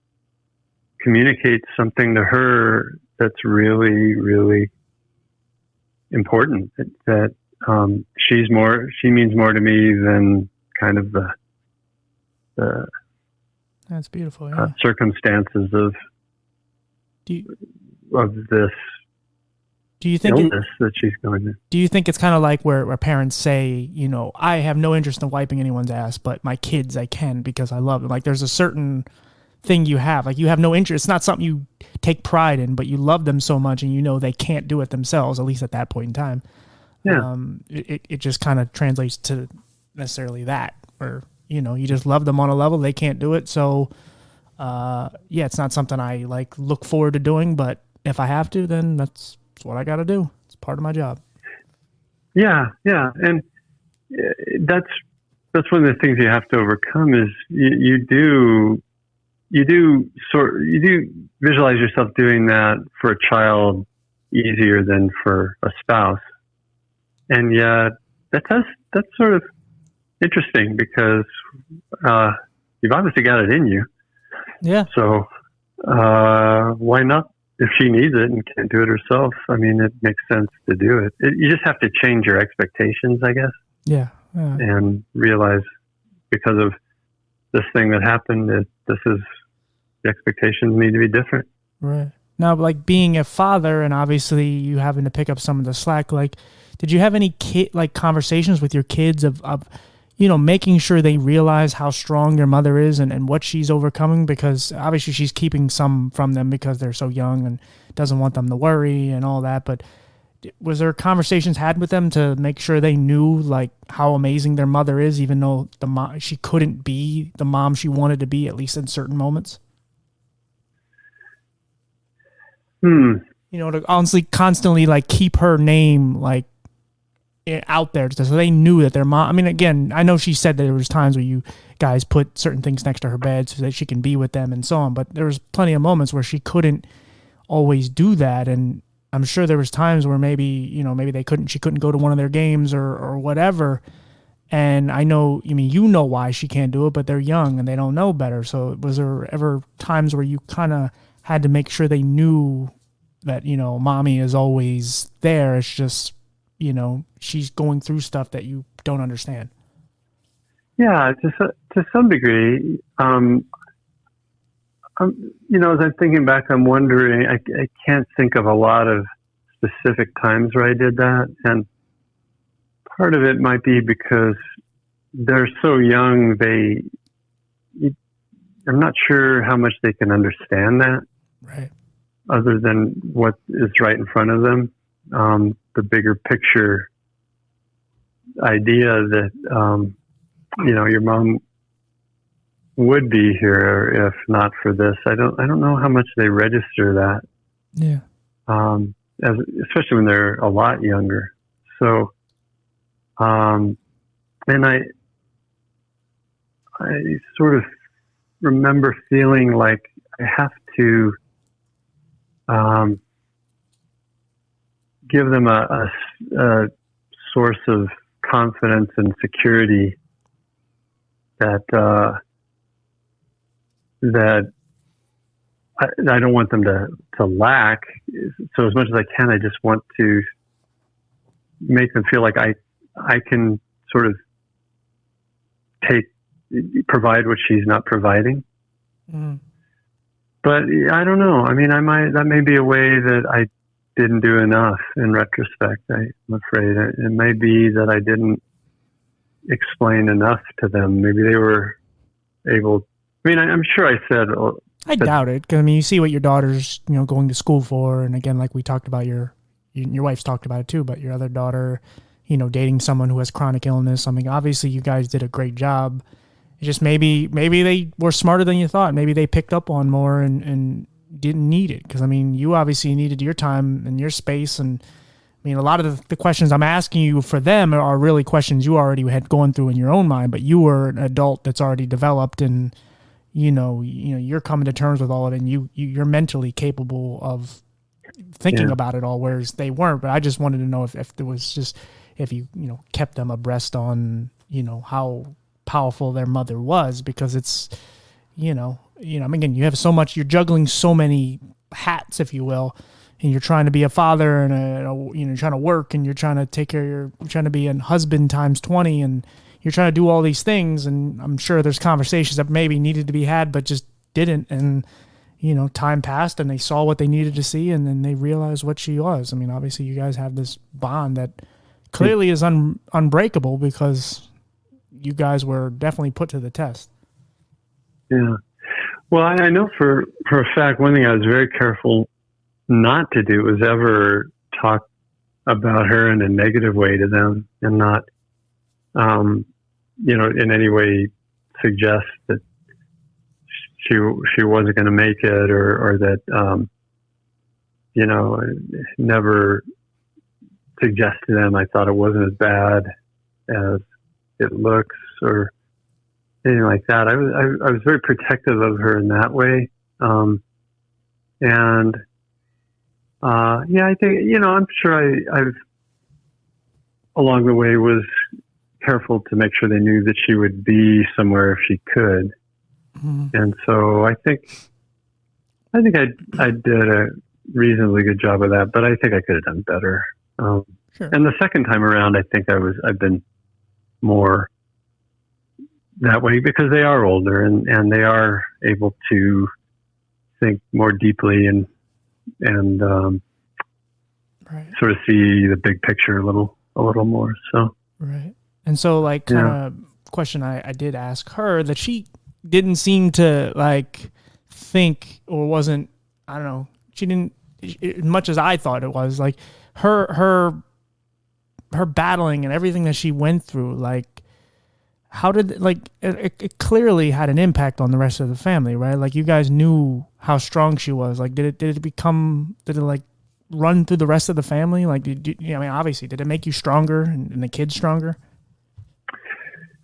communicates something to her that's really, really important. That she means more to me than kind of the that's beautiful. Yeah. Circumstances of this illness that she's going through. Do you think it's kind of like where parents say, I have no interest in wiping anyone's ass, but my kids I can because I love them? Like, there's a certain thing you have. Like, you have no interest. It's not something you take pride in, but you love them so much, and they can't do it themselves, at least at that point in time. Yeah. It just kind of translates to necessarily that, or you just love them on a level they can't do it. So, it's not something I look forward to doing, but if I have to, then that's what I got to do. It's part of my job. Yeah. And that's one of the things you have to overcome is you do visualize yourself doing that for a child easier than for a spouse. And yet that's sort of interesting because you've obviously got it in you. Yeah. So why not? If she needs it and can't do it herself, I mean, it makes sense to do it. You just have to change your expectations, I guess. Yeah. And realize because of this thing that happened, the expectations need to be different. Right. Now, being a father and obviously you having to pick up some of the slack, did you have any conversations with your kids of making sure they realize how strong their mother is and what she's overcoming, because obviously she's keeping some from them because they're so young and doesn't want them to worry and all that. But was there conversations had with them to make sure they knew like how amazing their mother is, even though she couldn't be the mom she wanted to be, at least in certain moments? To honestly constantly like keep her name like out there so they knew that their mom. I mean, again, I know she said that there was times where you guys put certain things next to her bed so that she can be with them and so on, but there was plenty of moments where she couldn't always do that. And I'm sure there was times where maybe she couldn't go to one of their games or whatever. And I know, why she can't do it, but they're young and they don't know better. So was there ever times where you kind of had to make sure they knew that, mommy is always there? It's just, she's going through stuff that you don't understand. Yeah, to some degree. As I'm thinking back, I'm wondering, I can't think of a lot of specific times where I did that. And part of it might be because they're so young, I'm not sure how much they can understand that. Right. Other than what is right in front of them. The bigger picture idea that, your mom would be here if not for this. I don't know how much they register that. Yeah. Especially when they're a lot younger. So, and I sort of remember feeling like I have to give them a source of confidence and security that I don't want them to lack. So as much as I can, I just want to make them feel like I can sort of provide what she's not providing. Mm. But I don't know. I mean, that may be a way that I didn't do enough in retrospect. I'm afraid it may be that I didn't explain enough to them. Maybe they were able. I mean, I'm sure I said. I doubt it. 'Cause, you see what your daughter's, going to school for, and again, like we talked about, your wife's talked about it too. But your other daughter, dating someone who has chronic illness. I mean, obviously, you guys did a great job. It's just maybe they were smarter than you thought. Maybe they picked up on more and didn't need it. Because you obviously needed your time and your space. And a lot of the questions I'm asking you for them are really questions you already had gone through in your own mind. But you were an adult that's already developed, and you're coming to terms with all of it, and you're mentally capable of thinking about it all, whereas they weren't. But I just wanted to know if there was just if you kept them abreast on how powerful their mother was, because it's again, you have so much, you're juggling so many hats, if you will, and you're trying to be a father and you're trying to work, and you're trying to take care of you're trying to be a husband times 20, and you're trying to do all these things. And I'm sure there's conversations that maybe needed to be had but just didn't, and time passed and they saw what they needed to see, and then they realized what she was. Obviously you guys have this bond that clearly is unbreakable, because you guys were definitely put to the test. Yeah. Well, I know for a fact, one thing I was very careful not to do was ever talk about her in a negative way to them, and not, in any way suggest that she wasn't going to make it, or that, never suggest to them I thought it wasn't as bad as it looks, or anything like that. I was very protective of her in that way. I think, I'm sure I've along the way was careful to make sure they knew that she would be somewhere if she could. Mm-hmm. And so I think I did a reasonably good job of that, but I think I could have done better. Sure. And the second time around, I think I've been more that way, because they are older and they are able to think more deeply and right. sort of see the big picture a little more. So right. And so, like, kind of question I did ask her, that she didn't seem to like think, or wasn't, I don't know, she didn't, as much as I thought it was, like her battling and everything that she went through, like how did, like it clearly had an impact on the rest of the family, right? Like you guys knew how strong she was. Like did it like run through the rest of the family? Like I mean, obviously, did it make you stronger and the kids stronger?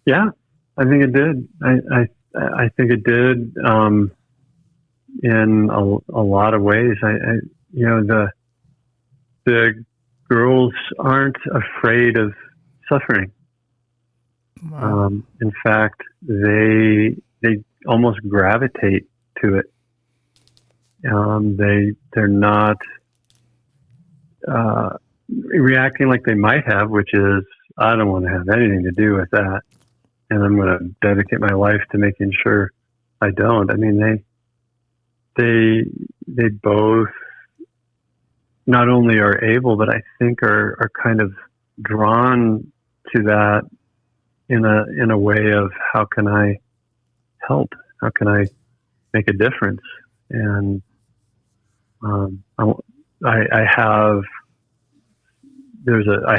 Yeah, I think it did. I think it did in a lot of ways. The girls aren't afraid of suffering. Wow. In fact, they almost gravitate to it. They're not reacting like they might have, which is, I don't want to have anything to do with that, and I'm going to dedicate my life to making sure I don't. I mean, they both not only are able, but I think are kind of drawn to that in a way of, how can I help? How can I make a difference? And I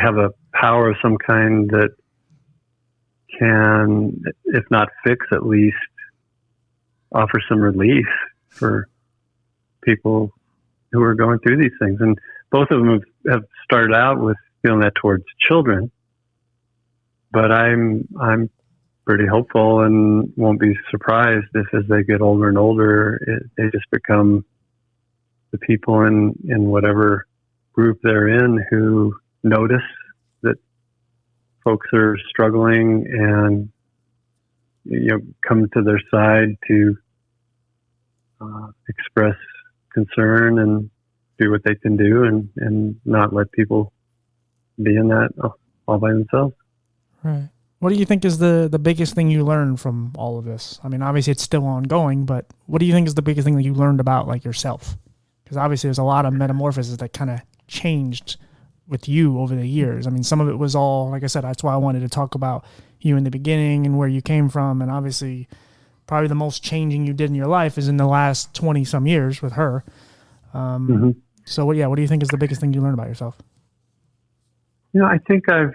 have a power of some kind that can, if not fix, at least offer some relief for people who are going through these things. And both of them have started out with feeling that towards children, but I'm pretty hopeful and won't be surprised if, as they get older and older, they just become the people in whatever group they're in who notice that folks are struggling and, come to their side to express concern and do what they can do, and not let people be in that all by themselves. Right. What do you think is the biggest thing you learned from all of this? I mean, obviously it's still ongoing, but what do you think is the biggest thing that you learned about, like, yourself? Because obviously there's a lot of metamorphosis that kind of changed with you over the years. I mean, some of it was all, like I said, that's why I wanted to talk about you in the beginning and where you came from. And obviously probably the most changing you did in your life is in the last 20 some years with her. So what do you think is the biggest thing you learned about yourself? I think I've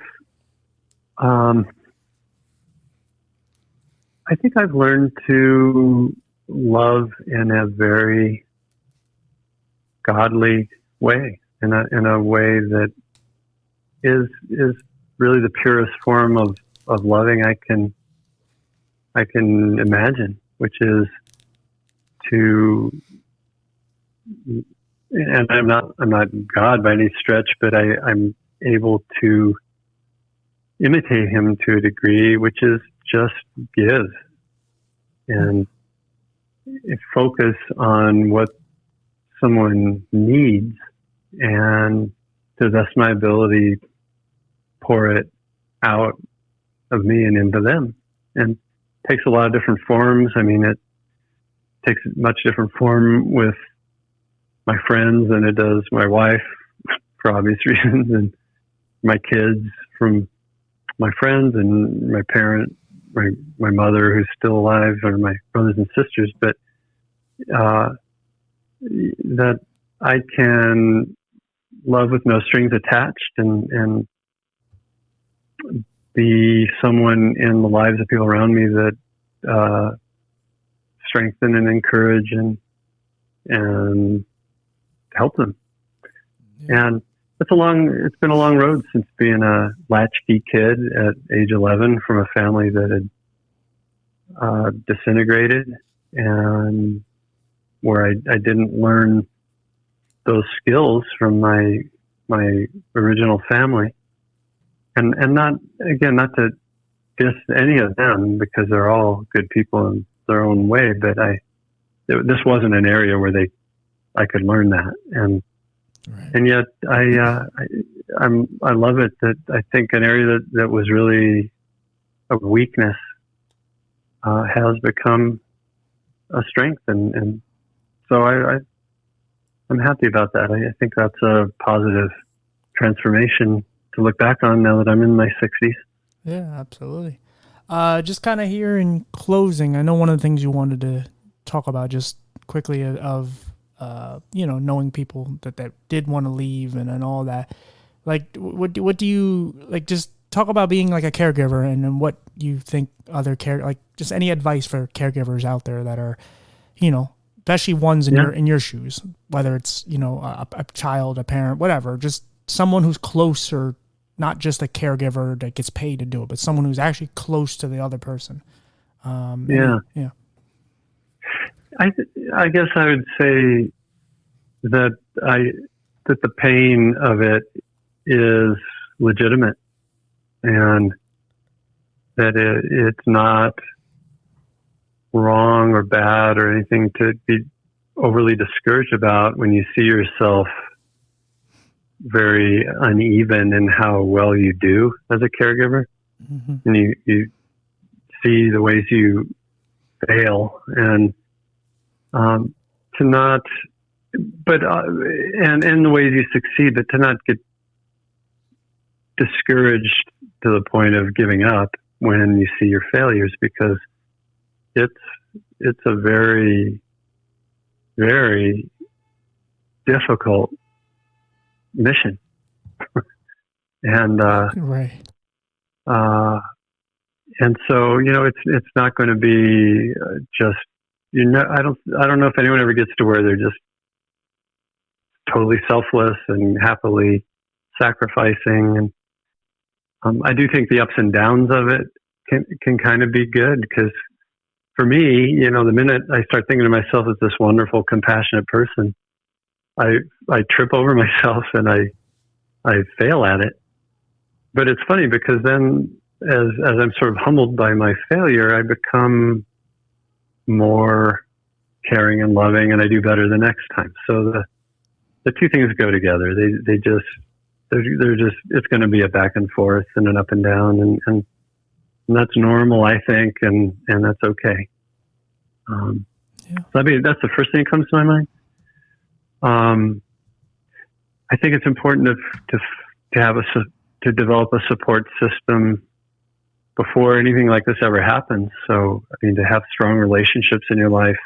learned to love in a very godly way, in a way that is really the purest form of loving I can imagine, which is to, and I'm not God by any stretch, but I'm able to imitate him to a degree, which is just give and focus on what someone needs, and to the best of my ability, pour it out of me and into them. And it takes a lot of different forms. I mean, it takes a much different form with my friends than it does my wife, for obvious reasons, and my kids from my friends, and my parent, my mother who's still alive, or my brothers and sisters. But that I can love with no strings attached, and be someone in the lives of people around me that strengthen and encourage and help them. Yeah. And it's been a long road since being a latchkey kid at age 11 from a family that had disintegrated, and where I didn't learn those skills from my original family, and not to diss any of them, because they're all good people in their own way, but this wasn't an area where I could learn that, and yet I love it, that I think an area that was really a weakness has become a strength, and so I'm happy about that. I think that's a positive transformation to look back on now that I'm in my 60s. Yeah, absolutely. Just kind of here in closing, I know one of the things you wanted to talk about just quickly of, knowing people that did want to leave and all that. Like, what do you, like, just talk about being like a caregiver and what you think other like just any advice for caregivers out there that are, especially ones in your shoes, whether it's, a child, a parent, whatever, just someone who's closer, not just a caregiver that gets paid to do it, but someone who's actually close to the other person. I guess I would say that the pain of it is legitimate, and that it's not wrong or bad or anything to be overly discouraged about when you see yourself very uneven in how well you do as a caregiver. Mm-hmm. And you see the ways you fail, and to not, but and the ways you succeed, but to not get discouraged to the point of giving up when you see your failures, because it's a very, very difficult mission. And right. And so, it's not going to be just, I don't know if anyone ever gets to where they're just totally selfless and happily sacrificing. And I do think the ups and downs of it can kind of be good, because for me, the minute I start thinking of myself as this wonderful, compassionate person, I trip over myself and I fail at it. But it's funny, because then as I'm sort of humbled by my failure, I become more caring and loving, and I do better the next time. So the two things go together. They're just, it's going to be a back and forth and an up and down, and that's normal, I think, and that's okay. So that's the first thing that comes to my mind. I think it's important to develop a support system before anything like this ever happens. So, to have strong relationships in your life,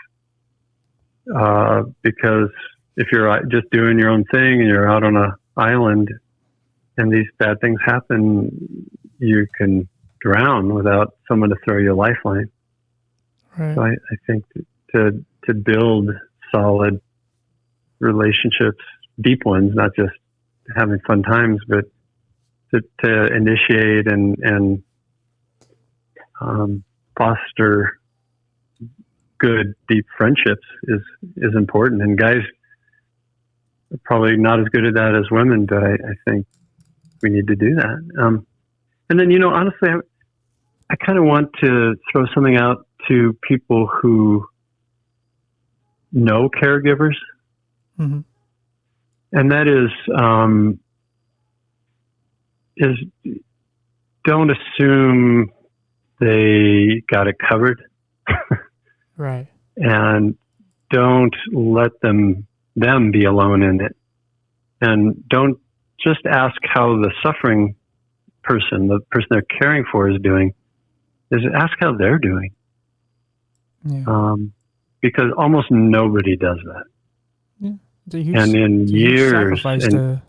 because if you're just doing your own thing and you're out on an island and these bad things happen, you can drown without someone to throw you a lifeline. Right. So I think to build solid relationships, deep ones, not just having fun times, but to initiate and foster good, deep friendships is important. And guys are probably not as good at that as women, but I think we need to do that. And then, honestly, I kind of want to throw something out to people who know caregivers. Mm-hmm. And that is don't assume they got it covered. Right. And don't let them be alone in it. And don't just ask how the suffering person, the person they're caring for, is doing. Is ask how they're doing. Yeah. Because almost nobody does that. Yeah. And in years,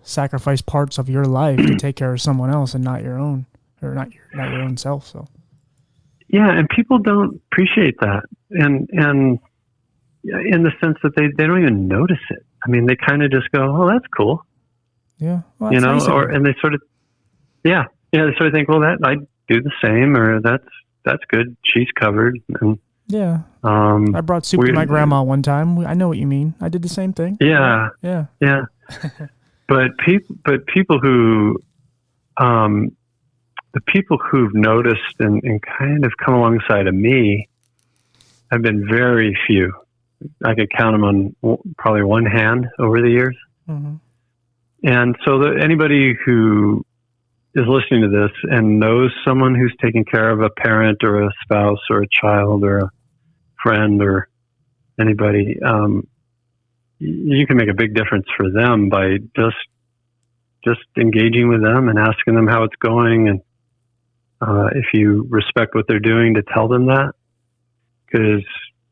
sacrifice parts of your life to take care of someone else and not your own, or not your own self. So, yeah, and people don't appreciate that, and in the sense that they don't even notice it. They kind of just go, "Oh, that's cool," yeah, well, that's nice and they sort of, they sort of think, "Well, that I do the same," or that's good. She's covered, and yeah. I brought soup to my grandma one time. I know what you mean. I did the same thing. Yeah. But people who, the people who've noticed and kind of come alongside of me have been very few. I could count them on probably one hand over the years. Mm-hmm. And so anybody who is listening to this and knows someone who's taking care of a parent or a spouse or a child or a friend or anybody, you can make a big difference for them by just engaging with them and asking them how it's going, and if you respect what they're doing, to tell them that, because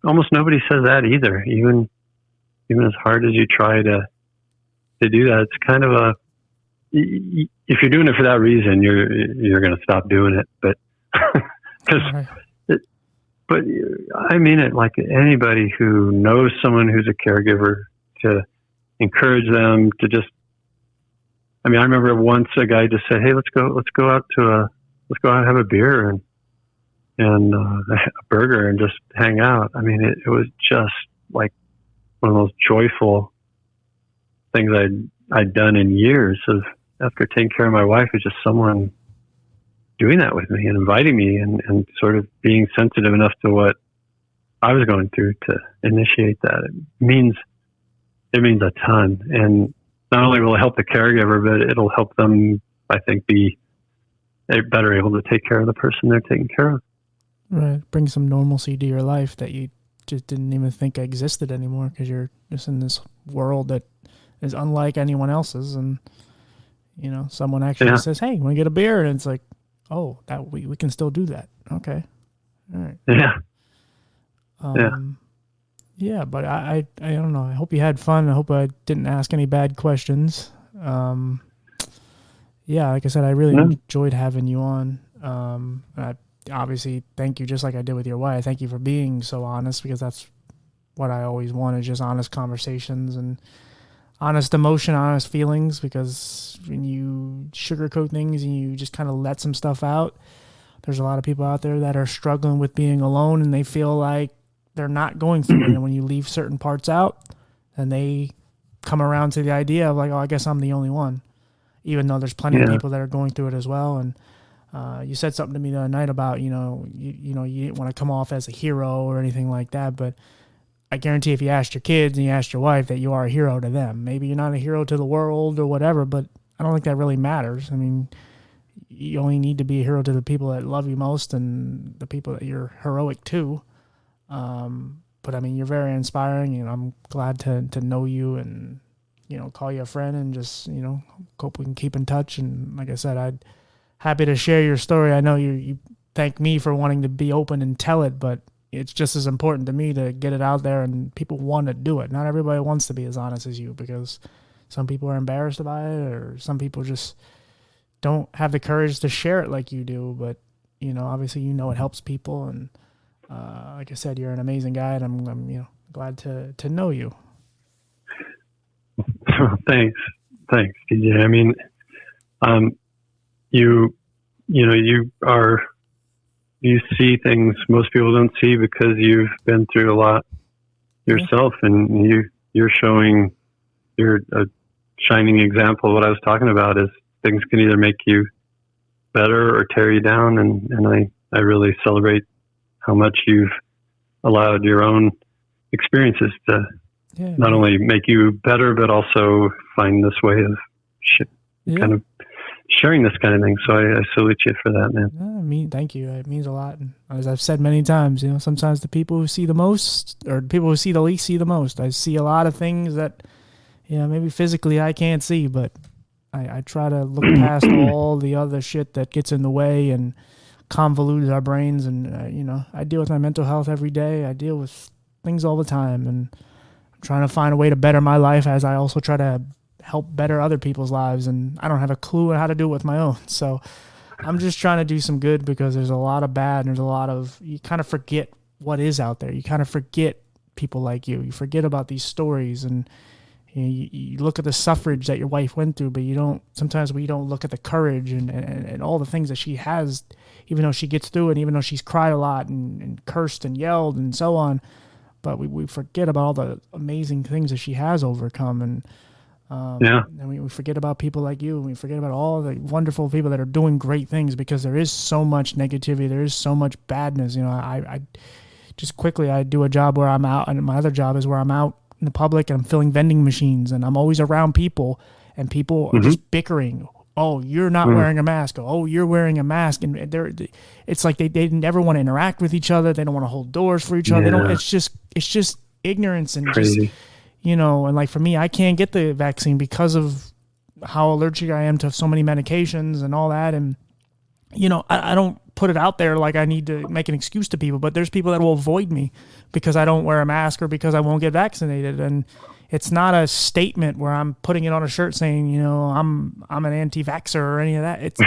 almost nobody says that either. Even as hard as you try to do that, it's kind of a, if you're doing it for that reason, you're going to stop doing it. But because, but I mean it, like anybody who knows someone who's a caregiver, to encourage them to just. I mean, I remember once a guy just said, "Hey, let's go out and have a beer and a burger and just hang out." I mean, it was just like one of those joyful things I'd done in years of, after taking care of my wife, is just someone doing that with me and inviting me and sort of being sensitive enough to what I was going through to initiate that. It means a ton. And not only will it help the caregiver, but it'll help them, I think, be better able to take care of the person they're taking care of. Right. Bring some normalcy to your life that you just didn't even think existed anymore, because you're just in this world that is unlike anyone else's. And, you know, someone actually says, "Hey, want to get a beer?" And it's like, oh, that we can still do that. Okay. All right. Yeah. Yeah, but I don't know. I hope you had fun. I hope I didn't ask any bad questions. Yeah, like I said, I really enjoyed having you on. I obviously thank you, just like I did with your wife. Thank you for being so honest, because that's what I always wanted, just honest conversations and honest emotion, honest feelings, because when you sugarcoat things and you just kind of let some stuff out, there's a lot of people out there that are struggling with being alone, and they feel like they're not going through it. And when you leave certain parts out, then they come around to the idea of like, oh, I guess I'm the only one, even though there's plenty of people that are going through it as well. And you said something to me the other night about, you didn't want to come off as a hero or anything like that, but I guarantee if you asked your kids and you asked your wife, that you are a hero to them. Maybe you're not a hero to the world or whatever, but I don't think that really matters. I mean, you only need to be a hero to the people that love you most and the people that you're heroic to. But I mean, you're very inspiring, and I'm glad to know you and, call you a friend, and just, hope we can keep in touch. And like I said, I'm happy to share your story. I know you thank me for wanting to be open and tell it, but it's just as important to me to get it out there, and people want to do it. Not everybody wants to be as honest as you, because some people are embarrassed by it, or some people just don't have the courage to share it like you do. But, obviously, it helps people. And like I said, you're an amazing guy, and I'm glad to know you. Thanks, DJ. I mean, you see things most people don't see, because you've been through a lot yourself, and you're a shining example of what I was talking about. Is things can either make you better or tear you down, and I really celebrate how much you've allowed your own experiences to not only make you better, but also find this way of kind of sharing this kind of thing. So I salute you for that, man. Thank you. It means a lot. And as I've said many times, sometimes the people who see the most, or people who see the least, see the most. I see a lot of things that, maybe physically I can't see, but I try to look past all the other shit that gets in the way and convolutes our brains. And, I deal with my mental health every day. I deal with things all the time, and I'm trying to find a way to better my life, as I also try to help better other people's lives. And I don't have a clue on how to do it with my own. So I'm just trying to do some good, because there's a lot of bad, and there's a lot of, you kind of forget what is out there. You kind of forget people like you. You forget about these stories, and you look at the suffrage that your wife went through, but sometimes we don't look at the courage and all the things that she has, even though she gets through it, even though she's cried a lot and cursed and yelled and so on. But we forget about all the amazing things that she has overcome. And we forget about people like you, and we forget about all the wonderful people that are doing great things, because there is so much negativity. There is so much badness. I just quickly, I do a job where I'm out, and my other job is where I'm out in the public, and I'm filling vending machines, and I'm always around people, and people are just bickering. Oh, you're not wearing a mask. Oh, you're wearing a mask. And it's like they never want to interact with each other. They don't want to hold doors for each other. They don't, it's just ignorance and crazy. Just, and like for me, I can't get the vaccine because of how allergic I am to so many medications and all that. And, I don't put it out there like I need to make an excuse to people, but there's people that will avoid me because I don't wear a mask or because I won't get vaccinated. And it's not a statement where I'm putting it on a shirt saying, I'm an anti-vaxxer or any of that.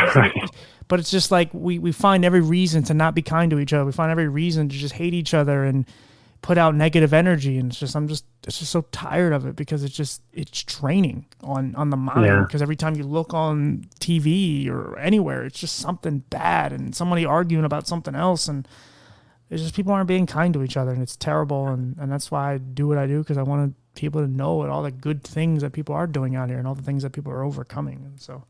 But it's just like we find every reason to not be kind to each other. We find every reason to just hate each other and put out negative energy. And it's just so tired of it because it's draining on the mind. Because every time you look on TV or anywhere, it's just something bad and somebody arguing about something else. And it's just people aren't being kind to each other, and it's terrible. And that's why I do what I do, because I want people to know all the good things that people are doing out here and all the things that people are overcoming. And so,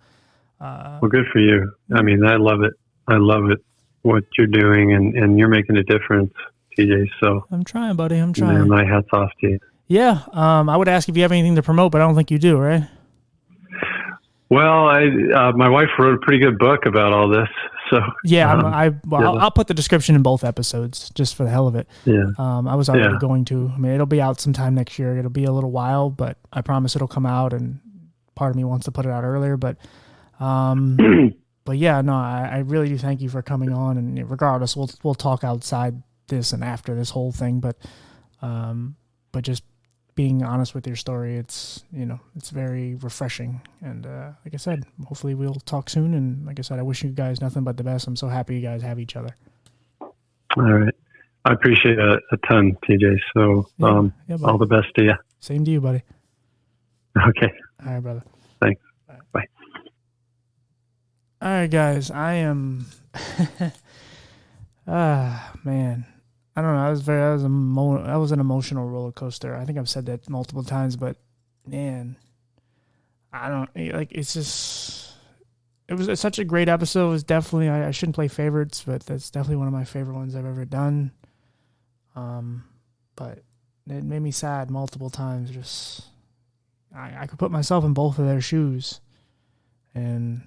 well, good for you. I mean, I love it. I love it, what you're doing, and you're making a difference, TJ. So I'm trying, buddy. I'm trying. Man, my hat's off to you. Yeah. I would ask if you have anything to promote, but I don't think you do, right? Well, my wife wrote a pretty good book about all this. So yeah, I'll put the description in both episodes just for the hell of it. Yeah. I was already going to. I mean, it'll be out sometime next year. It'll be a little while, but I promise it'll come out. And part of me wants to put it out earlier, but yeah, no, I really do thank you for coming on. And regardless, we'll talk outside this and after this whole thing. But just being honest with your story, it's very refreshing. And like I said, hopefully we'll talk soon. And like I said, I wish you guys nothing but the best. I'm so happy you guys have each other. All right. I appreciate it a ton, TJ. So all the best to you. Same to you, buddy. Okay. All right, brother. Thanks. Bye. All right, guys. I am... man. I don't know. That was an emotional roller coaster. I think I've said that multiple times, but man, it's such a great episode. It was definitely, I shouldn't play favorites, but that's definitely one of my favorite ones I've ever done. But it made me sad multiple times. Just, I could put myself in both of their shoes, and,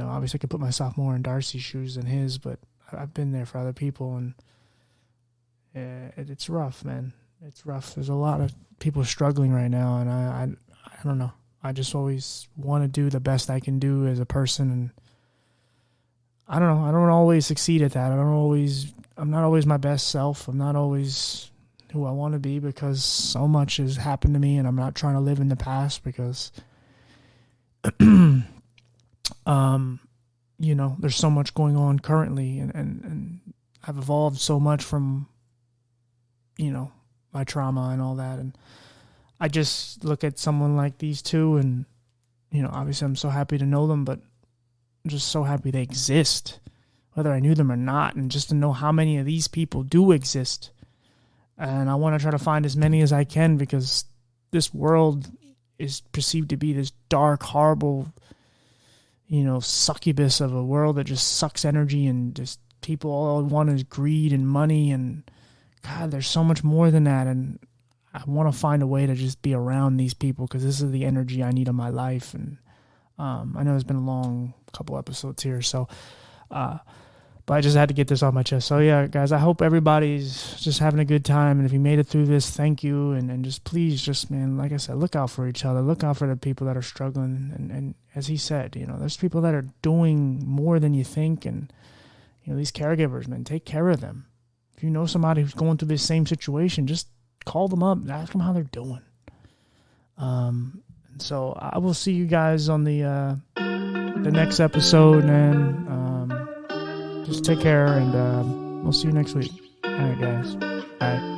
obviously I could put myself more in Darcy's shoes than his, but I've been there for other people, and it's rough, man. It's rough. There's a lot of people struggling right now, and I don't know. I just always want to do the best I can do as a person, and I don't know. I don't always succeed at that. I'm not always my best self. I'm not always who I want to be because so much has happened to me, and I'm not trying to live in the past because, there's so much going on currently, and I've evolved so much from, my trauma and all that. And I just look at someone like these two and, obviously I'm so happy to know them, but I'm just so happy they exist, whether I knew them or not. And just to know how many of these people do exist. And I want to try to find as many as I can, because this world is perceived to be this dark, horrible, succubus of a world that just sucks energy, and just people all want is greed and money, and God, there's so much more than that. And I want to find a way to just be around these people, because this is the energy I need in my life. And I know it's been a long couple episodes here, so but I just had to get this off my chest. So yeah, guys, I hope everybody's just having a good time. And if you made it through this, thank you. And just please, just, man, like I said, look out for each other. Look out for the people that are struggling. And as he said, there's people that are doing more than you think. And, these caregivers, man, take care of them. If you know somebody who's going through this same situation, just call them up and ask them how they're doing. And so I will see you guys on the next episode, and just take care, and we'll see you next week. All right, guys. All right.